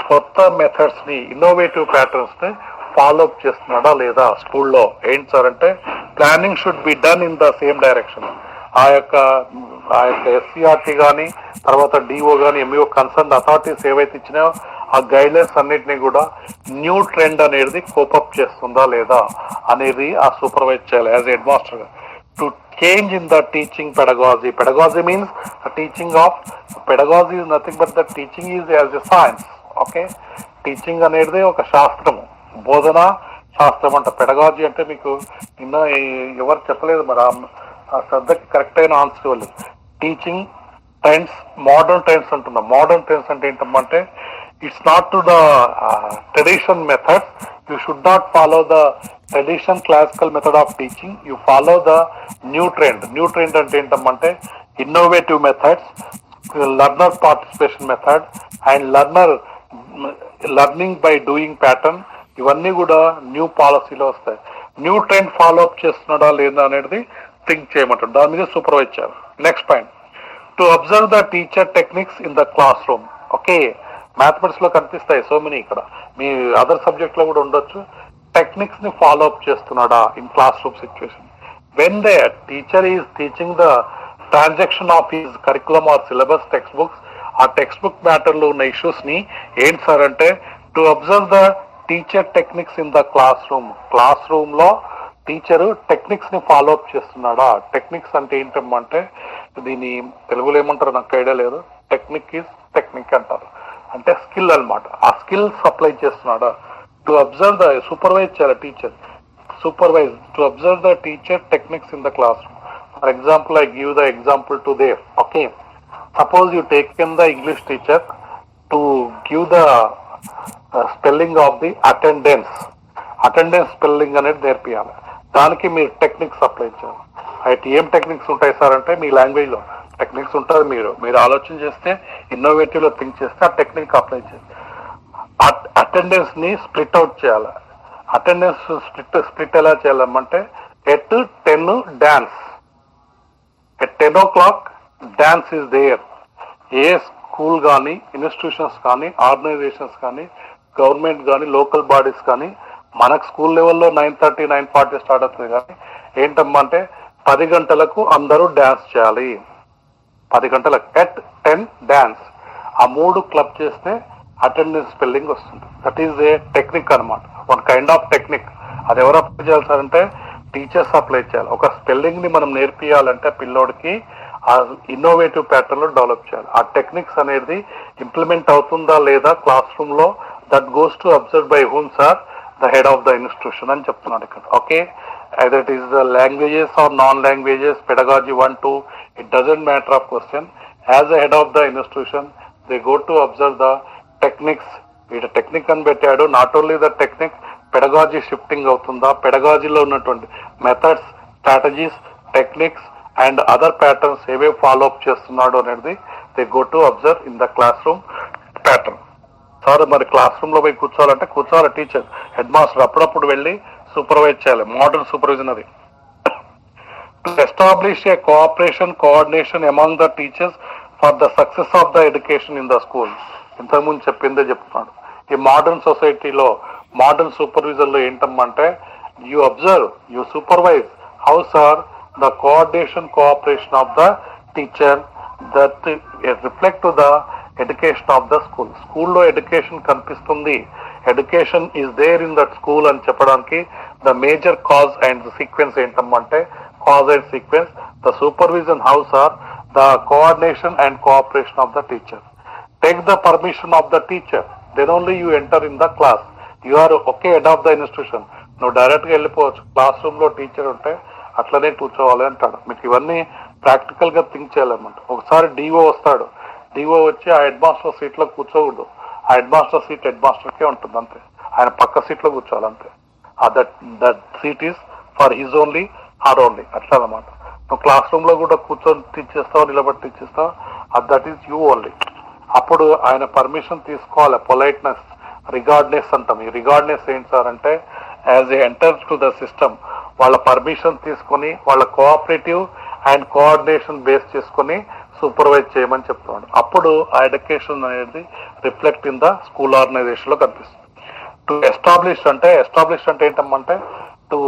కొత్త methods ని, innovative patterns ని follow up చేస్తున్నాడా లేదా స్కూల్లో. ఏంటి సార్ అంటే planning should be done in the same direction. ఆ యొక్క ఎస్సీఆర్టీ కానీ, తర్వాత డిఓ కానీ, ఎంఈఓ కన్సర్న్ అథారిటీస్ ఏవైతే ఇచ్చినాయో ఆ గైడ్లైన్స్ అన్నిటినీ కూడా న్యూ ట్రెండ్ అనేది కోపప్ చేస్తుందా లేదా అనేది ఆ సూపర్వైజ్ చేయాలి యాజ్ హెడ్ మాస్టర్ గా. To change in the teaching pedagogy. Pedagogy means teaching of, pedagogy is nothing but the teaching is as a science. Okay, teaching అనేది ఒక శాస్త్రము, బోధన శాస్త్రం అంట. పెడగాలజీ అంటే మీకు నిన్న ఎవరు చెప్పలేదు, మరి ఆ శ్రద్ధకి కరెక్ట్ అయిన ఆన్సర్ ఇవ్వలేదు. టీచింగ్ ట్రెండ్స్, మోడర్న్ ట్రెండ్స్ అంటున్నాం. మోడర్న్ ట్రెండ్స్ అంటే ఏంటంటే it's not to the tradition methods. You should not follow the tradition classical method of teaching, you follow the new trend. New trend అంటే ఏంటంటే innovative methods, learner participation method and learning by doing pattern. ఇవన్నీ కూడా new పాలసీలో వస్తాయి. New trend follow up చేస్తున్నాడా లేదా అనేది think చేయమంటారు. దాని మీద సూపర్వైజ్ చేయాలి. Next point, to observe the teacher techniques in the class room. Okay, mathematics లో కనిపిస్తాయి సో మెనీ, ఇక్కడ మీ అదర్ సబ్జెక్ట్ లో కూడా ఉండొచ్చు. టెక్నిక్స్ ని ఫాలో అప్ చేస్తున్నాడా in class room situation. When the teacher is teaching the transaction of his curriculum or syllabus text books, ఆ text book matter లో ఉన్న ఇష్యూస్ ని ఏంటి సార్ అంటే to observe the teacher techniques in the class room. Class room లో teacher techniques ని follow up చేస్తున్నాడా. Techniques అంటే ఏంటంటే దీని తెలుగులో ఏమంటారు నాకు ఐడియా లేదు. టెక్నిక్ ఈజ్ టెక్నిక్ అంటారు, అంటే స్కిల్ అన్నమాట. ఆ స్కిల్ సప్లై చేస్తున్నాడా. టు అబ్జర్వ్ ద సూపర్వైజ్ చేయాలి teacher. Supervise to observe the teacher techniques in the class room. For example, I give the example to there. Okay. Suppose you taken the English teacher to give the spelling of the attendance. Attendance spelling అనేది నేర్పియాలి. దానికి మీరు techniques apply చేయాలి. అయితే ఏం techniques ఉంటాయి sir అంటే మీ లాంగ్వేజ్లో techniques ఉంటుంది. మీరు ఆలోచన చేస్తే ఇన్నోవేటివ్లో థింక్ చేస్తే ఆ టెక్నిక్ అప్లై చేయాలి. అటెండెన్స్ ని స్ప్లిట్ అవుట్ చేయాలి. అటెండెన్స్ స్ప్లిట్ ఎలా చేయాలంటే at 10 dance, at 10 o'clock dance is there. ఏ స్కూల్ కానీ ఇన్స్టిట్యూషన్స్ కానీ ఆర్గనైజేషన్స్ కానీ గవర్నమెంట్ కానీ లోకల్ బాడీస్ కానీ మనకు స్కూల్ లెవెల్లో 9:30 9:40 స్టార్ట్ అవుతుంది. కానీ ఏంటమ్మంటే 10 గంటలకు అందరూ డ్యాన్స్ చేయాలి. 10 గంటలకు ఎట్ 10 డాన్స్. ఆ 3 క్లబ్ చేస్తే అటెండెన్స్ స్పెల్లింగ్ వస్తుంది. దట్ ఈజ్ ఏ టెక్నిక్ అనమాట, వన్ కైండ్ ఆఫ్ టెక్నిక్. అది ఎవరు అప్లై చేయాలి సార్ అంటే టీచర్స్ అప్లై చేయాలి. ఒక స్పెల్లింగ్ ని మనం నేర్పియాలంటే పిల్లోడికి ఆ ఇన్నోవేటివ్ ప్యాటర్న్ లో డెవలప్ చేయాలి. ఆ టెక్నిక్స్ అనేది ఇంప్లిమెంట్ అవుతుందా లేదా క్లాస్ రూమ్ లో, that goes to observe by whom sir, the head of the institution అని చెప్తున్నాడు ఇక్కడ. Okay, either it is the languages or non-languages, pedagogy 1, 2, it doesn't matter of question. As the head of the institution, they go to observe the techniques. వీటి technique అని పెట్టాడు. Not only the technique, pedagogy shifting అవుతుందా, పెడగాజీలో ఉన్నటువంటి methods, strategies, techniques and other patterns ఏవే follow up చేస్తున్నాడు అనేది they go to observe in the class room pattern. Sir మరి class room లో పోయి కూర్చోవాలంటే కూర్చోవాలి టీచర్, హెడ్ మాస్టర్ అప్పుడప్పుడు వెళ్ళి సూపర్వైజ్ చేయాలి. మోడల్ సూపర్విజన్ అది. To establish a cooperation coordination among the teachers for the success of the education in the school. ఇంతకుముందు చెప్పిందే చెప్తున్నాడు. ఈ మోడర్న్ సొసైటీలో మోడర్న్ సూపర్విజన్ లో ఏంటమ్మంటే you observe, you supervise how sir the coordination cooperation of the teacher that reflect to the education of the school. స్కూల్లో education కనిపిస్తుంది, education is there in that school అని చెప్పడానికి the major cause and sequence ఏంటమ్మంటే cause and sequence, the supervision house are the coordination and cooperation of the teacher. Take the permission of the teacher, then only you enter in the class. You are okay, head of the institution. నువ్వు డైరెక్ట్గా వెళ్ళిపోవచ్చు. Class room లో teacher ఉంటే అట్లనే కూర్చోవాలి అంటాడు. మీకు ఇవన్నీ ప్రాక్టికల్ గా థింక్ చేయాలన్నమాట. ఒకసారి డిఓ వస్తాడు, డిఓ వచ్చి ఆ హెడ్ మాస్టర్ సీట్ లో కూర్చోకూడదు. ఆ హెడ్ మాస్టర్ సీట్ హెడ్ మాస్టర్కే ఉంటుంది అంతే. ఆయన పక్క సీట్ లో కూర్చోవాలి అంతే. That seat is for his only, her only, అట్లా అన్నమాట. నువ్వు క్లాస్ రూమ్ లో కూడా కూర్చొని టీచ్ చేస్తావు, నిలబడి టీచ్ చేస్తావు, దట్ ఈస్ యూ ఓన్లీ. అప్పుడు ఆయన పర్మిషన్ తీసుకోవాలి. పొలైట్నెస్, రిగార్డ్నెస్ అంటాం. ఈ రిగార్డ్నెస్ ఏంటి సార్ అంటే as a enter to the system వాళ్ళ పర్మిషన్ తీసుకొని వాళ్ళ కోఆపరేటివ్ అండ్ కోఆర్డినేషన్ బేస్ చేసుకొని సూపర్వైజ్ చేయమని చెప్తున్నాడు. అప్పుడు ఆ ఎడ్యుకేషన్ అనేది reflect in the school organisation లో కనిపిస్తుంది. టు ఎస్టాబ్లిష్ అంటే ఏంటమ్మంటే to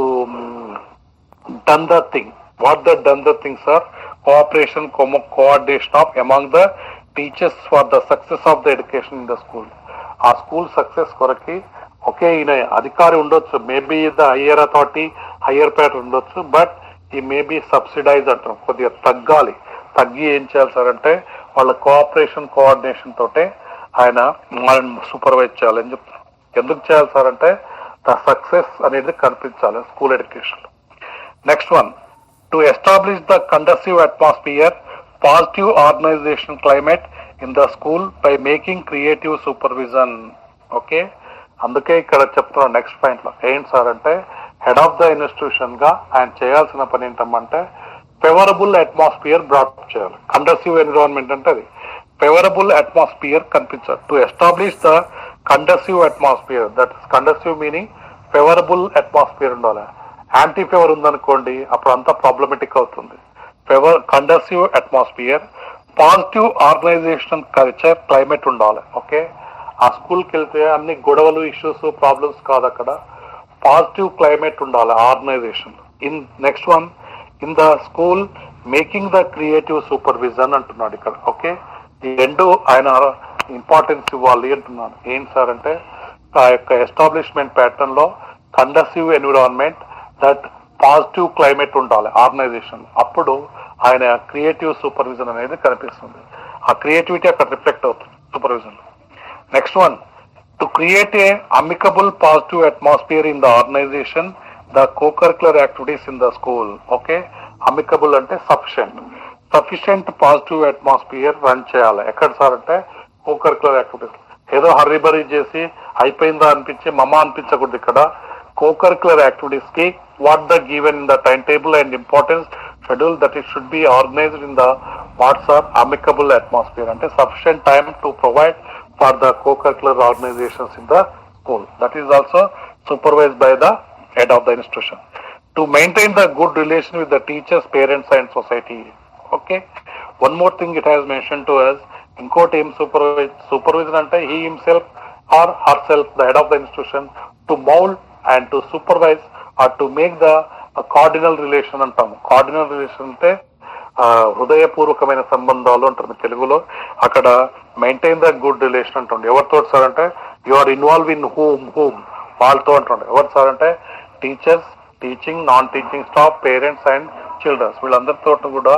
done the thing. What the done the thing sir? Cooperation, coordination of among the teachers for the success of the education in the school. ఆ school success కొరకి ఒకే ఈయన అధికారి ఉండొచ్చు, maybe the higher authority, higher ప్యాటర్ ఉండొచ్చు, but ఈ maybe subsidise అంటాం. కొద్దిగా తగ్గి ఏం చేయాలి సార్ అంటే వాళ్ళ కోఆపరేషన్ కోఆర్డినేషన్ తోటే ఆయన సూపర్వైజ్ చేయాలని చెప్తారు. ఎందుకు చేయాలి సార్ అంటే ద సక్సెస్ అనేది కనిపించాలి school education. Next one, to establish the conducive atmosphere, positive organization climate in the school by making creative supervision. Okay, అందుకే ఇక్కడ చెప్తున్నాను నెక్స్ట్ పాయింట్ లో ఏంటి సార్ అంటే హెడ్ ఆఫ్ ద ఇన్స్టిట్యూషన్ గా ఆయన చేయాల్సిన పని ఏంటంటే ఫేవరబుల్ అట్మాస్ఫియర్ బ్రాట్ చేయాలి. కండసివ్ ఎన్విరాన్మెంట్ అంటే అది ఫేవరబుల్ అట్మాస్ఫియర్ కనిపించాలి. To establish the conducive atmosphere, that is conducive meaning favourable atmosphere ఉండాలి. యాంటీ ఫేవర్ ఉందనుకోండి అప్పుడు అంతా ప్రాబ్లమెటిక్ అవుతుంది. Conducive atmosphere, positive organization culture, climate ఉండాలి. ఓకే, ఆ స్కూల్కి వెళ్తే అన్ని గొడవలు, ఇష్యూస్, ప్రాబ్లమ్స్ కాదు, అక్కడ పాజిటివ్ క్లైమేట్ ఉండాలి organization. Next one, in the school making the creative supervision అంటున్నాడు ఇక్కడ. ఓకే, ఈ రెండు ఆయన ఇంపార్టెన్స్ ఇవ్వాలి అంటున్నాడు. ఏంటి సార్ అంటే ఆ యొక్క ఎస్టాబ్లిష్మెంట్ ప్యాటర్న్ లో కండసివ్ ఎన్విరాన్మెంట్, దట్ పాజిటివ్ క్లైమేట్ ఉండాలి ఆర్గనైజేషన్. అప్పుడు ఆయన క్రియేటివ్ సూపర్విజన్ అనేది కనిపిస్తుంది. ఆ క్రియేటివిటీ అక్కడ రిఫ్లెక్ట్ అవుతుంది supervision. Next one, to create a amicable positive atmosphere in the organization, the co curricular activities in the school. Okay, amicable అంటే సఫిషియంట్ పాజిటివ్ అట్మాస్ఫియర్ రన్ చేయాలి. ఎక్కడ సార్ అంటే కోకరికులర్ యాక్టివిటీస్. ఏదో హర్రీబరీ చేసి అయిపోయిందా అనిపించి అనిపించకూడదు. ఇక్కడ కోకరికులర్ యాక్టివిటీస్ కి what the given in the time table and importance schedule that it should be organised in the what's are amicable atmosphere అంటే sufficient time to provide for the co-curricular organizations in the school. That is also supervised by the head of the institution. To maintain the good relation with the teachers, parents and society. Okay. One more thing it has mentioned to us, incote him supervision ante he himself or herself, the head of the institution, to mold and to supervise or to make the cardinal relation antam. Cardinal relation ante హృదయపూర్వకమైన సంబంధాలు అంటారు తెలుగులో. అక్కడ maintain the good relation అంటుండే. ఎవరితో sir అంటే you are involve in whom వాళ్ళతో అంటుండే. ఎవరు సార్ అంటే teachers, teaching, non teaching staff, parents and childrens, వీళ్ళందరితో కూడా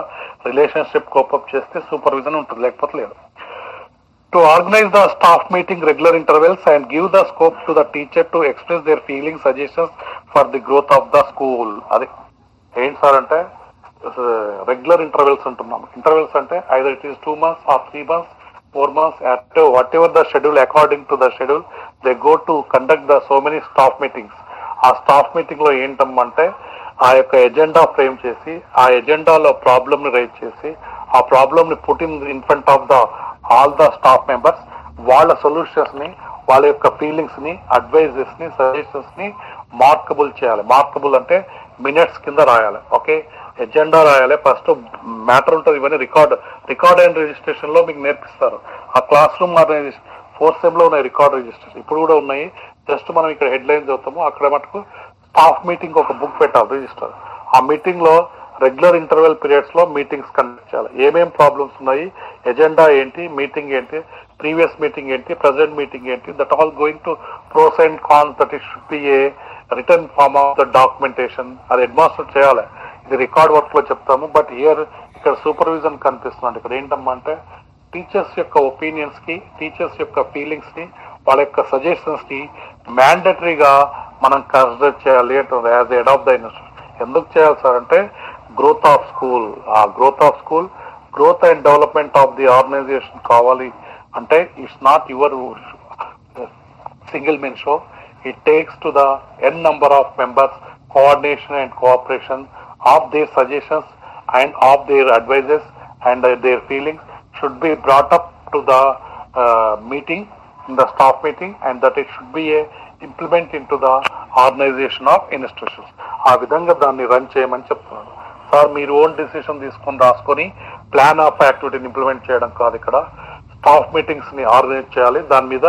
రిలేషన్షిప్ కోపప్ చేస్తే సూపర్విజన్ ఉంటుంది, లేకపోతే లేదు. To organise the staff meeting regular intervals and give the scope to the teacher to express their feelings, suggestions for the growth of the school. అది ఏంటి sir అంటే regular intervals అంటున్నాం. Intervals అంటే either it is 2 months or 3 months, 4 months, what ever the schedule, according to the schedule they go to conduct the so many staff meetings. ఆ staff meeting లో ఏంటమ్మంటే ఆ యొక్క agenda frame చేసి ఆ ఎజెండాలో problem ని rise చేసి ఆ ప్రాబ్లమ్ ని put in front of the all the staff members, వాళ్ళ సొల్యూషన్స్ ని, వాళ్ళ యొక్క ఫీలింగ్స్ ని, అడ్వైజెస్ ని, సజెషన్స్ ని మార్కబుల్ చేయాలి. మార్కబుల్ అంటే మినిట్స్ కింద రాయాలి. ఓకే, ఎజెండా రాయాలి. ఫస్ట్ మ్యాటర్ ఉంటుంది, ఇవన్నీ రికార్డ్ అండ్ రిజిస్ట్రేషన్ లో మీకు నేర్పిస్తారు. ఆ క్లాస్ రూమ్ 4th సెమ్ లో ఉన్నాయి రికార్డ్ రిజిస్ట్రేషన్, ఇప్పుడు కూడా ఉన్నాయి. జస్ట్ మనం ఇక్కడ హెడ్ లైన్స్ చదువుతాము. అక్కడ మటుకు స్టాఫ్ మీటింగ్ ఒక బుక్ పెట్టాలి, రిజిస్టర్. ఆ మీటింగ్ లో రెగ్యులర్ ఇంటర్వెల్ పీరియడ్స్ లో మీటింగ్స్ కండక్ట్ చేయాలి. ఏమేం ప్రాబ్లమ్స్ ఉన్నాయి, ఎజెండా ఏంటి, మీటింగ్ ఏంటి, ప్రీవియస్ మీటింగ్ ఏంటి, ప్రజెంట్ మీటింగ్ ఏంటి, that all going to pros and cons, that it should be a return form of the documentation. అది అడ్వాన్స్డ్ చేయాలి. ఇది రికార్డ్ వర్క్ లో చెప్తాము, బట్ హియర్ ఇక్కడ సూపర్విజన్ కనిపిస్తుంది. ఇక్కడ ఏంటమ్మా అంటే టీచర్స్ యొక్క ఒపీనియన్స్ కి, టీచర్స్ యొక్క ఫీలింగ్స్ ని, వాళ్ళ యొక్క సజెషన్స్ ని మ్యాండటరీగా మనం కన్సిడర్ చేయాలి అంటుంది as head of the institution. ఎందుకు చేయాలి సార్ అంటే గ్రోత్ ఆఫ్ స్కూల్, ఆ growth of school, growth and development of the organization కావాలి అంటే it's not your single men show. It takes to the n number of members, coordination and cooperation of their suggestions and of their advices and their feelings should be brought up to the meeting, in the staff meeting, and that it should be a implement into the organization of institutions. ఆ విధంగా దాన్ని run చేయమని చెప్తున్నాను. Sir మీరు own decision తీసుకొని రాసుకొని plan of యాక్టివిటీని implement చేయడం కాదు. ఇక్కడ స్టాఫ్ మీటింగ్స్ ని ఆర్గనైజ్ చేయాలి, దాని మీద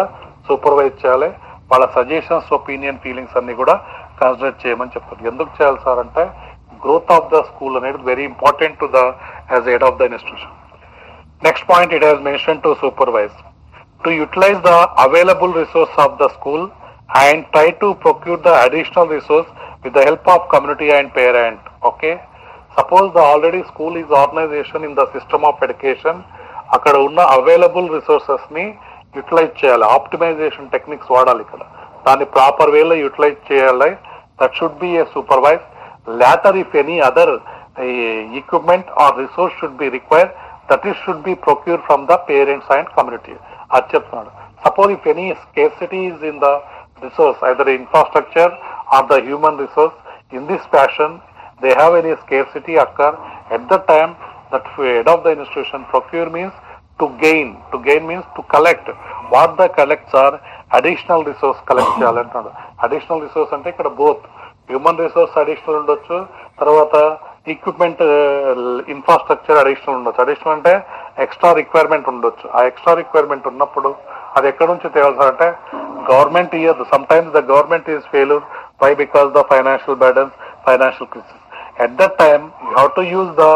సూపర్వైజ్ చేయాలి, వాళ్ళ సజెషన్స్, ఒపీనియన్, ఫీలింగ్స్ అన్ని కూడా కన్సిడర్ చేయమని చెప్తారు. ఎందుకు చేయాలి సార్ అంటే గ్రోత్ ఆఫ్ ద స్కూల్ అనేది very important to the as head of the institution. Next point it has mention to supervise to utilize the available resource of the school and try to procure the additional resource with the help of community and parent. Okay, suppose the already school is organization in the system of education, అక్కడ ఉన్న available resources ని utilise చేయాలి, optimisation techniques వాడాలి. ఇక్కడ దాన్ని proper వేలో utilise చేయాలి. That should be A supervise. later if any other equipment or resource should be required, that is should be procured from the parents and community. అది చెప్తున్నాడు. Suppose if any scarcity is in the resource, either infrastructure or the human resource, in this fashion they have any scarcity occur, at the time that head of the institution procure means to gain means to collect. What the collects are additional resource collect చేయాలంటున్నాడు. Additional resource అంటే ఇక్కడ both human resource additional ఉండొచ్చు, తర్వాత equipment infrastructure additional ఉండొచ్చు. Additional అంటే extra requirement ఉండొచ్చు. ఆ extra requirement ఉన్నప్పుడు అది ఎక్కడి నుంచి తేవాలి అంటే గవర్నమెంట్ ఇయ్యదు. Some times the government is failure. Why? Because the financial burdens, financial crisis. At that time you have to use the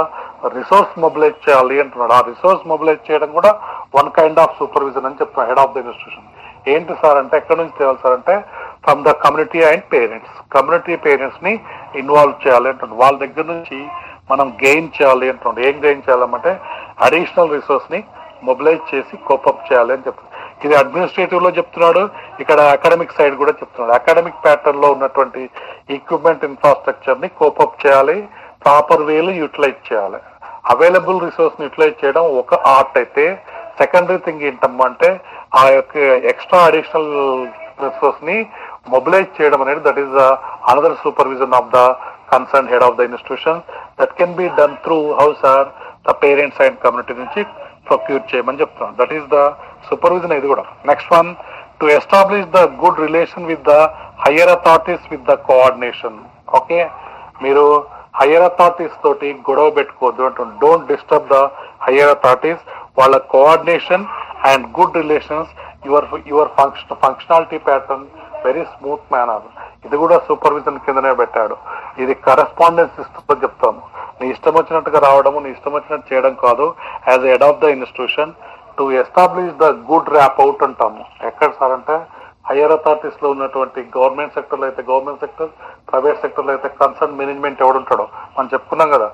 resource mobilise చేయాలి అంటున్నాడు. ఆ రిసోర్స్ మొబిలైజ్ చేయడం కూడా వన్ కైండ్ ఆఫ్ సూపర్విజన్ అని చెప్తున్నాడు హెడ్ ఆఫ్ ద ఇన్స్టిట్యూషన్. ఏంటి sir అంటే ఎక్కడి నుంచి తేవాలి సార్ అంటే from the community and parents. Community parents ని ఇన్వాల్వ్ చేయాలి అంటుండే. వాళ్ళ దగ్గర నుంచి మనం గెయిన్ చేయాలి అంటుండే. ఏం గెయిన్ చేయాలంటే అడిషనల్ రిసోర్స్ ని మొబిలైజ్ చేసి కోపప్ చేయాలి అని చెప్తున్నాడు. ఇది అడ్మినిస్ట్రేటివ్ లో చెప్తున్నాడు, ఇక్కడ అకాడమిక్ సైడ్ కూడా చెప్తున్నాడు. అకాడమిక్ ప్యాటర్న్ లో ఉన్నటువంటి ఈక్విప్మెంట్ ఇన్ఫ్రాస్ట్రక్చర్ ని కోపప్ చేయాలి, ప్రాపర్ వేలో యూటిలైజ్ చేయాలి. అవైలబుల్ రిసోర్స్ ని యూటిలైజ్ చేయడం ఒక ఆర్ట్ అయితే, సెకండరీ థింగ్ ఏంటమ్మా అంటే ఆ యొక్క ఎక్స్ట్రా అడిషనల్ రిసోర్స్ ని మొబిలైజ్ చేయడం అనేది that is another supervision of the concern head of the institution. That can be done through house are the parents and community నుంచి ప్రొక్యూర్ చేయమని చెప్తున్నాను. That is the supervision. ఇది కూడా next one, to establish the good relation with the higher authorities with the coordination. Okay, మీరు higher authorities తోటి గొడవ పెట్టుకోవద్దు అంటుంది. Don't disturb the higher authorities. వాళ్ళ coordination and good relations, your functionality pattern very smooth manner. ఇది కూడా supervision కిందనే పెట్టాడు. ఇది కరెస్పాండెన్స్ సిస్టమ్ చెప్తాము. నీ ఇష్టం వచ్చినట్టుగా రావడము, నీ ఇష్టం వచ్చినట్టు చేయడం కాదు. As head of the institution to establish the good rapport అంటాము. ఎక్కడ సార్ అంటే హయ్యర్ అథారిటీస్ లో ఉన్నటువంటి గవర్నమెంట్ సెక్టర్ లో అయితే గవర్నమెంట్ సెక్టర్, ప్రైవేట్ సెక్టర్ లో అయితే కన్సర్న్ మేనేజ్మెంట్ ఎవడుంటాడో మనం చెప్పుకున్నాం కదా.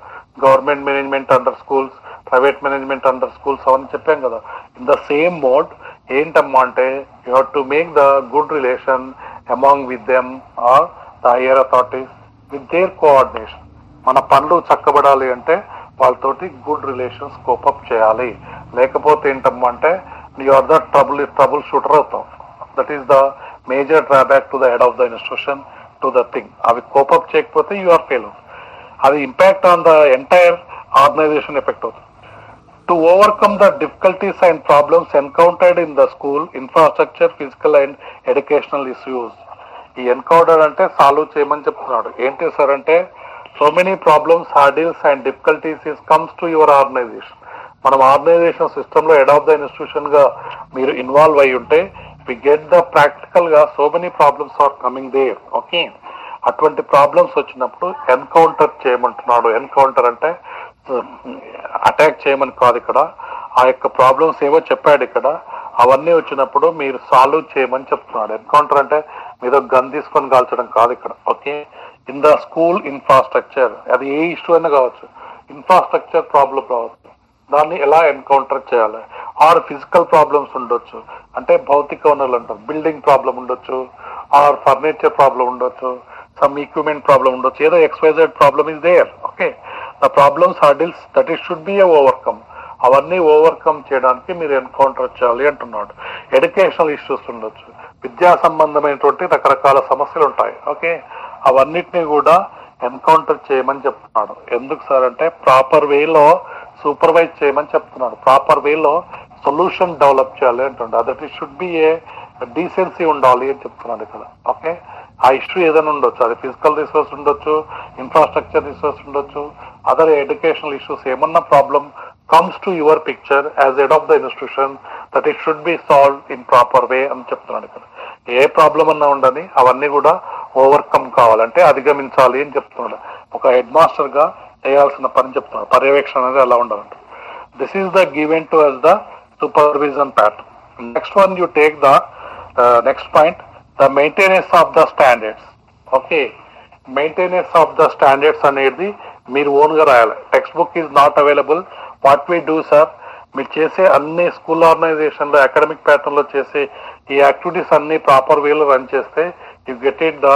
Government management under schools, private management under schools అవన్నీ చెప్పాం కదా. ఇన్ ద సేమ్ మోడ్ ఏంటమ్మా అంటే you have to make the good relation among with them or the higher authorities with their coordination. మన పనులు చక్కబడాలి అంటే వాళ్ళతోటి గుడ్ రిలేషన్స్ కోపప్ చేయాలి. లేకపోతే ఏంటమ్మా అంటే you are the trouble shooter అవుతాం. That is the major drawback to the head of the institution to the thing. అవి కోపప్ చేయకపోతే యు ఆర్ ఫెయిల్. అది impact on the entire organization effect అవుతుంది. To overcome the difficulties and problems encountered in the school infrastructure, physical and educational issues. ఈ encounter అంటే solve చేయమని చెప్తున్నాడు. ఏంటి sir అంటే so many problems, hurdles and difficulties is comes to your organization. మనం organization system లో head of the institution గా మీరు ఇన్వాల్వ్ అయి ఉంటే వి గెట్ ద ప్రాక్టికల్ గా so many problems are coming there. Okay, అటువంటి ప్రాబ్లమ్స్ వచ్చినప్పుడు ఎన్కౌంటర్ చేయమంటున్నాడు. ఎన్కౌంటర్ అంటే అటాక్ చేయమని కాదు ఇక్కడ. ఆ యొక్క ప్రాబ్లమ్స్ ఏవో చెప్పాడు ఇక్కడ. అవన్నీ వచ్చినప్పుడు మీరు సాల్వ్ చేయమని చెప్తున్నాడు. ఎన్కౌంటర్ అంటే మీరు గన్ తీసుకొని కాల్చడం కాదు ఇక్కడ. Okay, in the school infrastructure, అది ఏ ఇష్యూ అయినా కావచ్చు, ఇన్ఫ్రాస్ట్రక్చర్ ప్రాబ్లం రావచ్చు, దాన్ని ఎలా ఎన్కౌంటర్ చేయాలి. ఆర్ ఫిజికల్ ప్రాబ్లమ్స్ ఉండొచ్చు, అంటే భౌతిక వనరులు అంటారు, బిల్డింగ్ ప్రాబ్లం ఉండొచ్చు, ఆర్ ఫర్నిచర్ ప్రాబ్లం ఉండొచ్చు, సమ్ ఈక్విప్మెంట్ ప్రాబ్లం ఉండొచ్చు, ఏదో XYZ problem is there. Okay, the problems hurdles that it should be a overcome. అవన్నీ ఓవర్కమ్ చేయడానికి మీరు ఎన్కౌంటర్ చేయాలి అంటున్నాడు. ఎడ్యుకేషనల్ ఇష్యూస్ ఉండొచ్చు, విద్యా సంబంధమైనటువంటి రకరకాల సమస్యలు ఉంటాయి. ఓకే, అవన్నిటినీ కూడా ఎన్కౌంటర్ చేయమని చెప్తున్నాడు. ఎందుకు సార్ అంటే ప్రాపర్ వేలో సూపర్వైజ్ చేయమని చెప్తున్నాడు. ప్రాపర్ వేలో సొల్యూషన్ డెవలప్ చేయాలి అంటున్నాడు. That it should be A decency ఉండాలి అని చెప్తున్నాడు ఇక్కడ. ఓకే, ఆ ఇష్యూ ఏదైనా ఉండొచ్చు, అది ఫిజికల్ రిసోర్స్ ఉండొచ్చు, ఇన్ఫ్రాస్ట్రక్చర్ రిసోర్స్ ఉండొచ్చు, అదర్ ఎడ్యుకేషనల్ ఇష్యూస్ ఏమన్నా problem comes to your picture as head of the institution that it should be solved in proper way అని చెప్తున్నాడు ఇక్కడ. ఏ ప్రాబ్లం అన్నా ఉండని అవన్నీ కూడా ఓవర్కమ్ కావాలంటే అధిగమించాలి అని చెప్తున్నాడు. ఒక హెడ్ మాస్టర్ గా చేయాల్సిన పని చెప్తున్నాడు. పర్యవేక్షణ అనేది ఎలా ఉండాలంటే this is the given to as the supervision pattern. Next one you take the next point, the maintenance of the standards. Okay, maintenance of the standards అనేది మీరు ఓన్ గా రాయాలి. Text book is not available. What we do sir, మీరు చేసే అన్ని school organisation లో academic pattern లో చేసే ఈ యాక్టివిటీస్ అన్ని ప్రాపర్ వేలో రన్ చేస్తే you get it the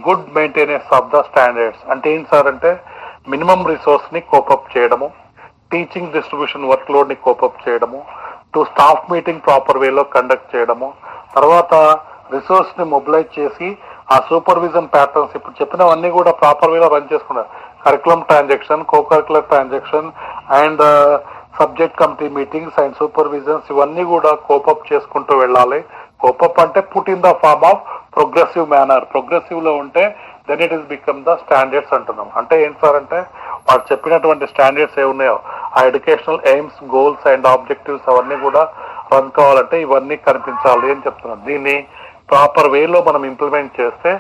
good maintenance of the standards. అంటే ఏంటి సార్ అంటే మినిమం రిసోర్స్ ని కోపప్ చేయడము, టీచింగ్ డిస్ట్రిబ్యూషన్ వర్క్ లోడ్ ని కోపప్ చేయడము, టు స్టాఫ్ మీటింగ్ ప్రాపర్ వేలో కండక్ట్ చేయడము, తర్వాత రిసోర్స్ ని మొబిలైజ్ చేసి ఆ సూపర్విజన్ ప్యాటర్న్స్ ఇప్పుడు చెప్పినవన్నీ కూడా ప్రాపర్ వేలో రన్ చేసుకున్నారు. Curriculum transaction, co curricular transaction and subject committee meetings and supervisions ఇవన్నీ కూడా కోపప్ చేసుకుంటూ వెళ్ళాలి. కోపప్ అంటే put in the form of progressive manner. Progressive లో ఉంటే then it is become the standards అంటున్నాం. అంటే ఏంటి సార్ అంటే వాడు చెప్పినటువంటి స్టాండర్డ్స్ ఏ ఉన్నాయో ఆ educational AIIMS, goals and objectives అవన్నీ కూడా రన్ కావాలంటే ఇవన్నీ కనిపించాలి అని చెప్తున్నాం. దీన్ని ప్రాపర్ వేలో మనం ఇంప్లిమెంట్ చేస్తే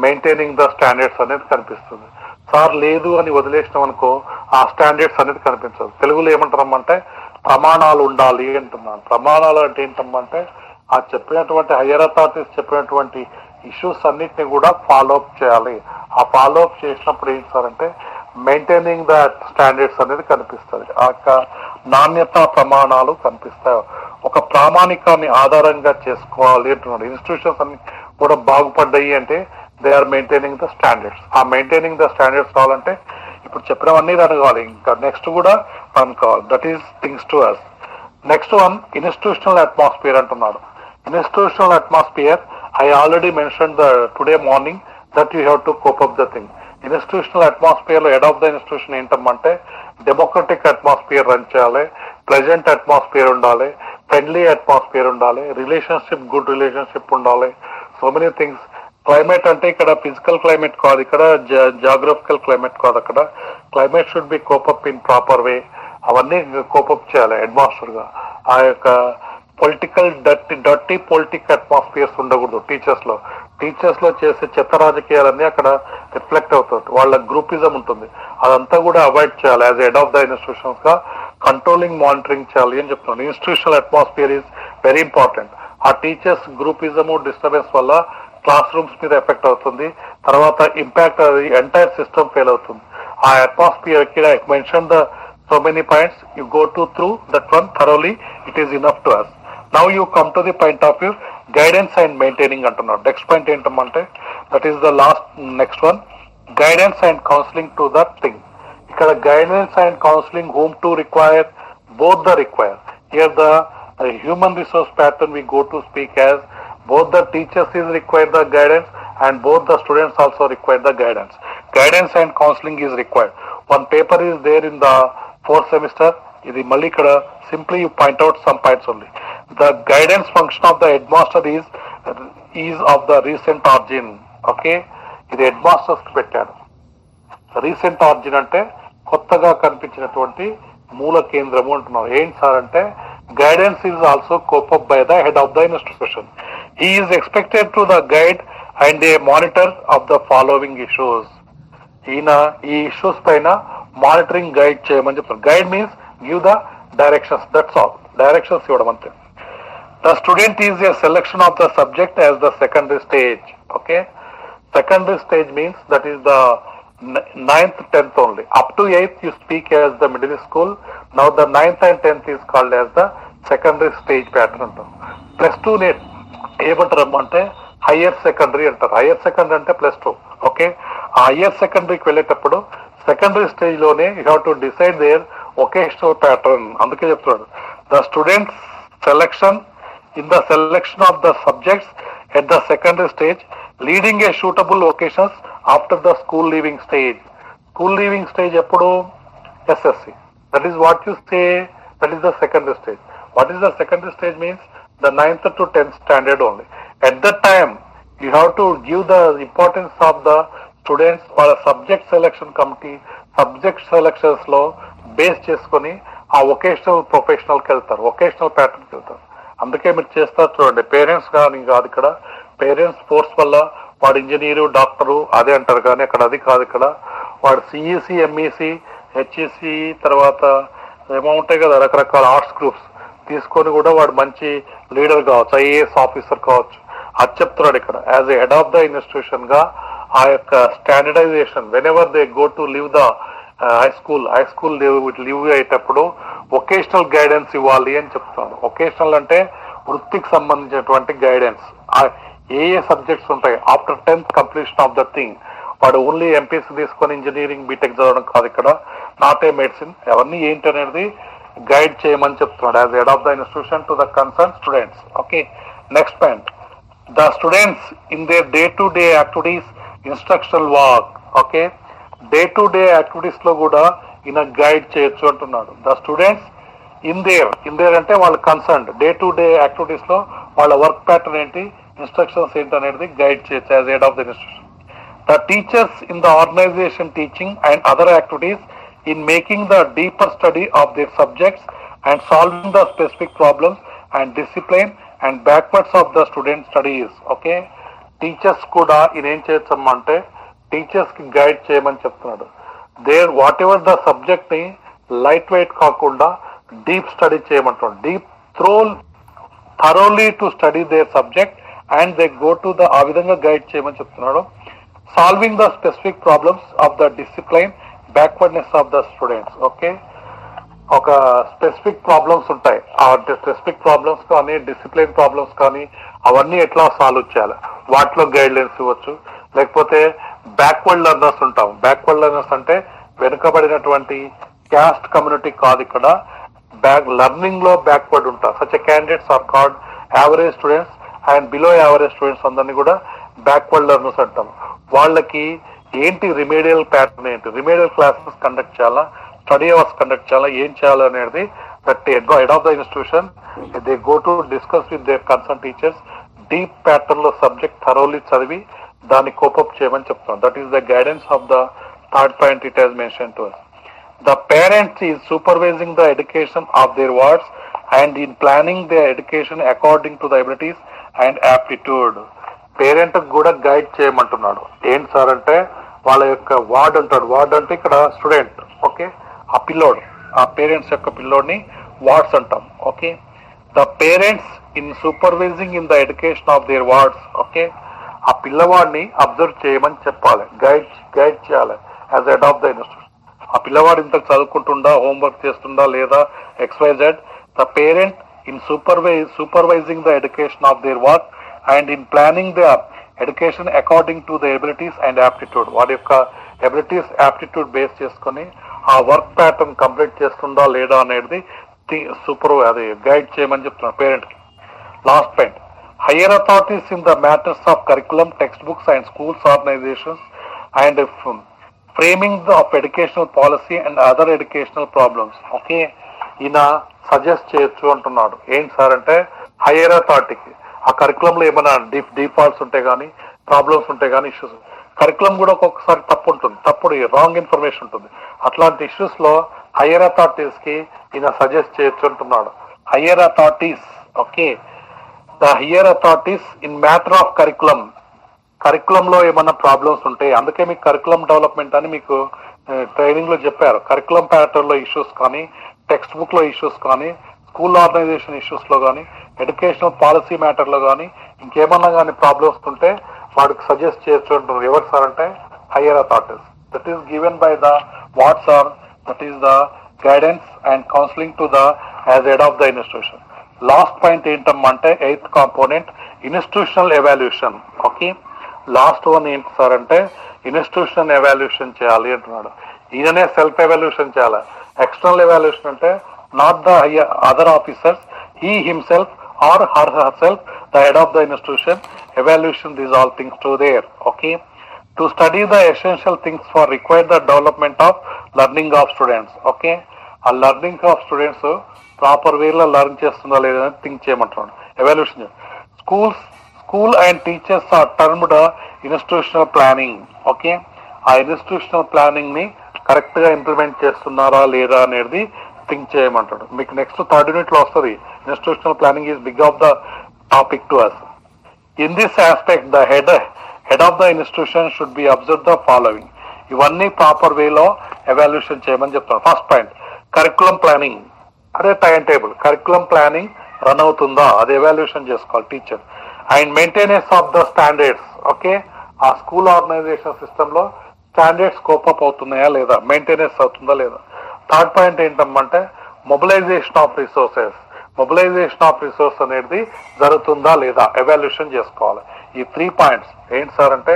మెయింటైనింగ్ ద స్టాండర్డ్స్ అనేది కనిపిస్తుంది. సార్ లేదు అని వదిలేసినాం అనుకో ఆ స్టాండర్డ్స్ అనేది కనిపించదు. తెలుగులో ఏమంటారమ్మంటే ప్రమాణాలు ఉండాలి అంటున్నాను. ప్రమాణాలు అంటే ఏంటమ్మంటే ఆ చెప్పినటువంటి హయ్యర్ అథారిటీస్ చెప్పినటువంటి ఇష్యూస్ అన్నిటిని కూడా ఫాలో అప్ చేయాలి. ఆ ఫాలో అప్ చేసినప్పుడు ఏంటి సార్ అంటే మెయింటైనింగ్ ద స్టాండర్డ్స్ అనేది కనిపిస్తుంది. ఆ యొక్క నాణ్యత ప్రమాణాలు కనిపిస్తాయి. ఒక ప్రామాణికాన్ని ఆధారంగా చేసుకోవాలి అంటున్నాడు. ఇన్స్టిట్యూషన్స్ అన్ని కూడా బాగుపడ్డాయి అంటే they are maintaining the standards. ఆ మెయింటైనింగ్ ద స్టాండర్డ్స్ కావాలంటే ఇప్పుడు చెప్పినవన్నీ దానికి కావాలి, ఇంకా నెక్స్ట్ కూడా మనకు కావాలి. That is things to us. Next one institutional atmosphere అంటున్నాడు. Institutional atmosphere I already mention the today morning that you have to cope up the thing. Institutional atmosphere లో హెడ్ ఆఫ్ ద ఇన్స్టిట్యూషన్ ఏంటంటే democratic atmosphere run చేయాలి, pleasant atmosphere ఉండాలి, friendly atmosphere ఉండాలి, relationship good relationship ఉండాలి, so many things. Climate అంటే ఇక్కడ physical climate కాదు, ఇక్కడ జాగ్రఫికల్ క్లైమేట్ కాదు, అక్కడ climate should be cope up in proper way. అవన్నీ కోపప్ చేయాలి హెడ్ మాస్టర్ గా. ఆ యొక్క పొలిటికల్ డర్టీ పొలిటిక్ అట్మాస్ఫియర్స్ ఉండకూడదు టీచర్స్ లో చేసే చెత్త రాజకీయాలన్నీ అక్కడ రిఫ్లెక్ట్ అవుతుంది. వాళ్ళ గ్రూపిజం ఉంటుంది, అదంతా కూడా అవాయిడ్ చేయాలి. As head of the institutions గా కంట్రోలింగ్ మానిటరింగ్ చేయాలి అని చెప్తున్నాను. Institutional atmosphere is very important. ఆ టీచర్స్ గ్రూపిజము డిస్టర్బెన్స్ వల్ల క్లాస్ రూమ్స్ మీద ఎఫెక్ట్ అవుతుంది, తర్వాత ఇంపాక్ట్ అది ఎంటైర్ సిస్టమ్ ఫెయిల్ అవుతుంది. ఆ అట్మాస్ఫియర్ ఇక్కడ mention the so many points, you go to through that one thoroughly, it is enough to us. Now you come to the point of your guidance and maintaining antunnadu. Next point entamante, that is the last next one, guidance and counseling to that thing. Ikkada guidance and counseling whom to require, both the require. Here the human resource pattern we go to speak as both the teachers is required the guidance and both the students also require the guidance. Guidance and counseling is required. One paper is there in the fourth semester. ఇది మళ్ళీ ఇక్కడ simply you point out some points only. The guidance function of the head master is of the recent ఆర్జిన్. Okay, ఇది head masters కి పెట్టాడు. Recent ఆర్జిన్ అంటే కొత్తగా కనిపించినటువంటి మూల కేంద్రము అంటున్నారు. ఏంటి సార్ అంటే guidance is also cope up by the head of the institution. He is expected to the guide and A monitor of the following issues. ఈయన ఈ ఇష్యూస్ పైన మానిటరింగ్ గైడ్ చేయమని చెప్తారు. Guide means give the directions, that's all. Directions ఇవ్వడం అంతే. The student is a selection of the subject as the secondary stage. Okay, secondary stage means that is the 9th 10th only. Up to 8th you speak as the middle school. Now the 9th and 10th is called as the secondary stage pattern అంటారు. +2 ఏమంటారు అంటే higher secondary అంటారు. Higher secondary అంటే +2. Okay, ఆ higher సెకండరీకి వెళ్ళేటప్పుడు secondary stage లోనే you have to decide their vocational pattern. అందుకే చెప్తున్నాడు the students selection in the selection of the subjects at the secondary stage leading a suitable vocations after the school leaving stage. School leaving stage ఎప్పుడు? SSC. That is what you say, that is the secondary stage. What is the secondary stage means the 9th to 10th standard only. At that time you have to give the importance of the students for a subject selection committee. Subject selections లో base చేసుకొని ఆ vocational professional కి వెళ్తారు, vocational pattern కి వెళ్తారు. అందుకే మీరు చేస్తారు చూడండి, పేరెంట్స్ కానీ కాదు, ఇక్కడ పేరెంట్స్ ఫోర్స్ వల్ల వాడు ఇంజనీరు డాక్టరు అదే అంటారు, కానీ అక్కడ అది కాదు. ఇక్కడ వాడు CEC MEC HEC తర్వాత ఏమో ఉంటాయి కదా రకరకాల ఆర్ట్స్ గ్రూప్స్ తీసుకొని కూడా వాడు మంచి లీడర్ కావచ్చు, IAS ఆఫీసర్ కావచ్చు. అది చెప్తున్నాడు ఇక్కడ. As a head of the institution గా ఆ యొక్క standardization whenever they go to leave the high school leave అయ్యేటప్పుడు వొకేషనల్ గైడెన్స్ ఇవ్వాలి అని చెప్తున్నాడు. వొకేషనల్ అంటే వృత్తికి సంబంధించినటువంటి గైడెన్స్. ఏ సబ్జెక్ట్స్ ఉంటాయి after 10th completion of the thing. వాడు ఓన్లీ MPC తీసుకొని ఇంజనీరింగ్ బీటెక్ చదవడం కాదు, ఇక్కడ నాట్ ఏ మెడిసిన్. అవన్నీ ఏంటి అనేది గైడ్ చేయమని చెప్తున్నాడు as head of the institution to the concern students. Okay, next point, the students in their day to day activities instructional work. Okay, day to day activities లో కూడా ఈయన guide చేయొచ్చు అంటున్నాడు. ద స్టూడెంట్స్ ఇన్ దేర్ అంటే వాళ్ళ concern day to day activities లో వాళ్ళ work pattern ఏంటి, ఇన్స్ట్రక్షన్స్ ఏంటి అనేది గైడ్ చేయొచ్చు as head of the institution. The teachers in the organization teaching and other activities in making the deeper study of their subjects and solving the specific problems and discipline and backwards of the student studies. Okay, teachers kuda in cheyachamante teachers ki guide cheyamani cheptunadu. There whatever the subject ni light weight kaakunda deep study cheyamantunadu. Deep thoroughly to study their subject and they go to the aa vidhanga guide cheyamani cheptunadu. Solving the specific problems of the discipline backwardness of the students. Okay, ఒక specific problems ఉంటాయి, ఆ specific problems కానీ discipline problems కానీ అవన్నీ ఎట్లా solve చేయాలి, వాటిలో guide lines ఇవ్వచ్చు. లేకపోతే బ్యాక్వర్డ్ లెర్నర్స్ ఉంటాం. బ్యాక్వర్డ్ లెర్నర్స్ అంటే వెనుకబడినటువంటి క్యాస్ట్ కమ్యూనిటీ కాదు ఇక్కడ. లెర్నింగ్ లో బ్యాక్వర్డ్ ఉంటారు. Such candidates are called average students and below average students అందరినీ కూడా బ్యాక్వర్డ్ లెర్నర్స్ అంటాం. వాళ్ళకి ఏంటి రిమీడియల్ ప్యాటర్న్, ఏంటి రిమీడియల్ క్లాసెస్ కండక్ట్ చేయాలా, స్టడీ అవర్స్ కండక్ట్ చేయాలా, ఏం చేయాలి అనేది that head of the institution they go to discuss with their concern teachers. Deep pattern లో సబ్జెక్ట్ థరోలీ చదివి దాన్ని కోపప్ చేయమని చెప్తాం. That is the guidance of the third point it has mention to us. The parents is supervising the education of their wards and in planning their education according to the abilities and aptitude. Parent కూడా guide చేయమంటున్నాడు. ఏంటి sir అంటే వాళ్ళ యొక్క ward అంటాడు. Ward అంటే ఇక్కడ student, okay, ఆ పిల్లోడు, ఆ పేరెంట్స్ యొక్క పిల్లోడిని వార్డ్స్ అంటాం. Okay, the parents in supervising in the education of their wards. Okay, ఆ పిల్లవాడిని అబ్జర్వ్ చేయమని చెప్పాలి, గైడ్ చేయాలి as head of the institution. ఆ పిల్లవాడు ఇంత చదువుకుంటుండా, హోంవర్క్ చేస్తుండా లేదా XYZ. The parent in supervising the education of their work and in planning the education according to the abilities and aptitude. వాడి యొక్క ఎబిలిటీస్ యాప్టిట్యూడ్ బేస్ చేసుకొని ఆ వర్క్ ప్యాటర్న్ కంప్లీట్ చేస్తుందా లేదా అనేది అది గైడ్ చేయమని చెప్తున్నాడు పేరెంట్ కి. Last point, higher authorities in the matters of curriculum, textbooks and schools organizations and framing of educational policy and other educational problems. Okay, ఈయన సజెస్ట్ చేయొచ్చు అంటున్నాడు. ఏంటి సార్ అంటే హైయర్ అథారిటీకి ఆ కరికులంలో ఏమైనా డిఫాల్ట్స్ ఉంటే కానీ, ప్రాబ్లమ్స్ ఉంటే కానీ, ఇష్యూస్, కరికులం కూడా ఒక్కొక్కసారి తప్పు ఉంటుంది, తప్పుడు రాంగ్ ఇన్ఫర్మేషన్ ఉంటుంది. అట్లాంటి ఇష్యూస్ లో హైయర్ అథారిటీస్ కి ఈయన సజెస్ట్ చేయొచ్చు అంటున్నాడు. Higher authorities, okay, the higher authorities in matter of curriculum, కరికులంలో ఏమైనా ప్రాబ్లమ్స్ ఉంటాయి. అందుకే మీకు కరికులం డెవలప్మెంట్ అని మీకు ట్రైనింగ్ లో చెప్పారు. కరికులం ప్యాటర్న్ లో ఇష్యూస్ కానీ, టెక్స్ట్ బుక్ లో ఇష్యూస్ కానీ, స్కూల్ ఆర్గనైజేషన్ ఇష్యూస్ లో కానీ, ఎడ్యుకేషనల్ పాలసీ మ్యాటర్ లో కానీ, ఇంకేమన్నా కానీ ప్రాబ్లమ్స్ ఉంటే వాడికి సజెస్ట్ చేయొచ్చు అంటున్నారు. ఎవరు సార్ అంటే higher authorities. That is given by the what's are that is the guidance and counselling to the as head of the institution. Last point ఏంటమ్మంటే 8th component institutional evaluation. Okay, last one ఏంటి sir అంటే institution evaluation చేయాలి అంటున్నాడు. ఈయననే self evaluation చేయాలి. External evaluation అంటే not the other officers, he himself or her herself, the head of the institution evaluation these all things to there. Okay, to study the essential things for require the development of learning of students. Okay, ఆ learning of students proper వేలో learn చేస్తుందా లేదని think చేయమంటున్నాడు. Evaluation. School and teachers are termed institutional planning. Okay, ఆ institutional planning ని correct గా implement చేస్తున్నారా లేదా అనేది థింక్ చేయమంటాడు. మీకు నెక్స్ట్ థర్డ్ యూనిట్ లో వస్తుంది. Institutional planning is big of the topic to us. In this aspect the head of the institution should be observe the following. ఇవన్నీ ప్రాపర్ వేలో ఎవాల్యూషన్ చేయమని చెప్తాను. ఫస్ట్ పాయింట్, కరికులం ప్లానింగ్, అదే time table. Curriculum planning run అవుతుందా అది evaluation చేసుకోవాలి teacher. And maintenance of the standards. Okay, ఆ school organisation system లో స్టాండర్డ్స్ కోపప్ అవుతున్నాయా లేదా, మెయింటెనెన్స్ అవుతుందా లేదా. థర్డ్ పాయింట్ ఏంటమ్మంటే mobilisation of resources. Mobilisation of resource అనేది జరుగుతుందా లేదా ఎవాల్యూషన్ చేసుకోవాలి. ఈ 3 పాయింట్స్ ఏంటి సార్ అంటే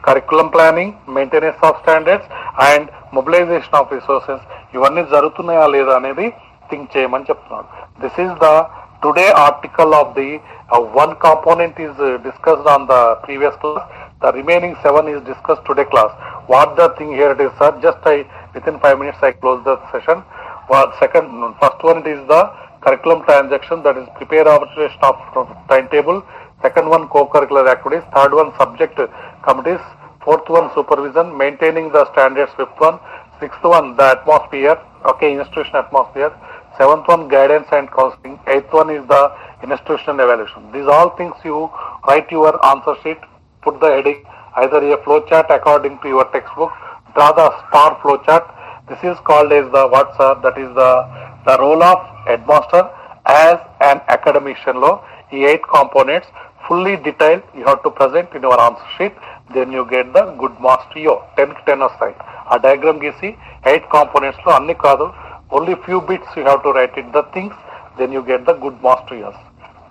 curriculum planning, maintenance of standards and mobilization of resources, ఇవన్నీ జరుగుతున్నాయా లేదా అనేది థింక్ చేయమని చెప్తున్నాడు. This is the today article of the one component is discussed on the previous class. The remaining 7 is discussed today class. What the thing here it is, sir, just within 5 minutes I close the session. First one it is the curriculum transaction, that is prepare arbitration of timetable. Second one co-curricular activities. Third one subject committees. Fourth one supervision, maintaining the standards. Fifth one, sixth one the atmosphere, okay, institution atmosphere. Seventh one guidance and counseling. Eighth one is the institutional evaluation. These all things you write your answer sheet, put the heading, either a flow chart according to your textbook, draw the star flow chart. This is called as the what sir, that is the role of headmaster as an academician law. The 8 components fully detailed you have to present in your answer sheet, then you get the good marks to you. 10 కి 10 వస్తాయి. ఆ diagram గీసి 8 components లో అన్ని కాదు, only few bits you have to write it the things, then you get the good marks to yours.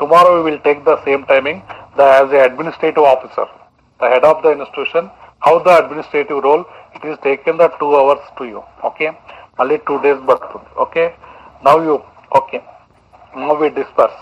Tomorrow we will take the same timing. As a administrative officer, the head of the institution how the administrative role, it is taken the 2 hours to you. Okay, only 2 days but okay. Now you okay. Now we disperse.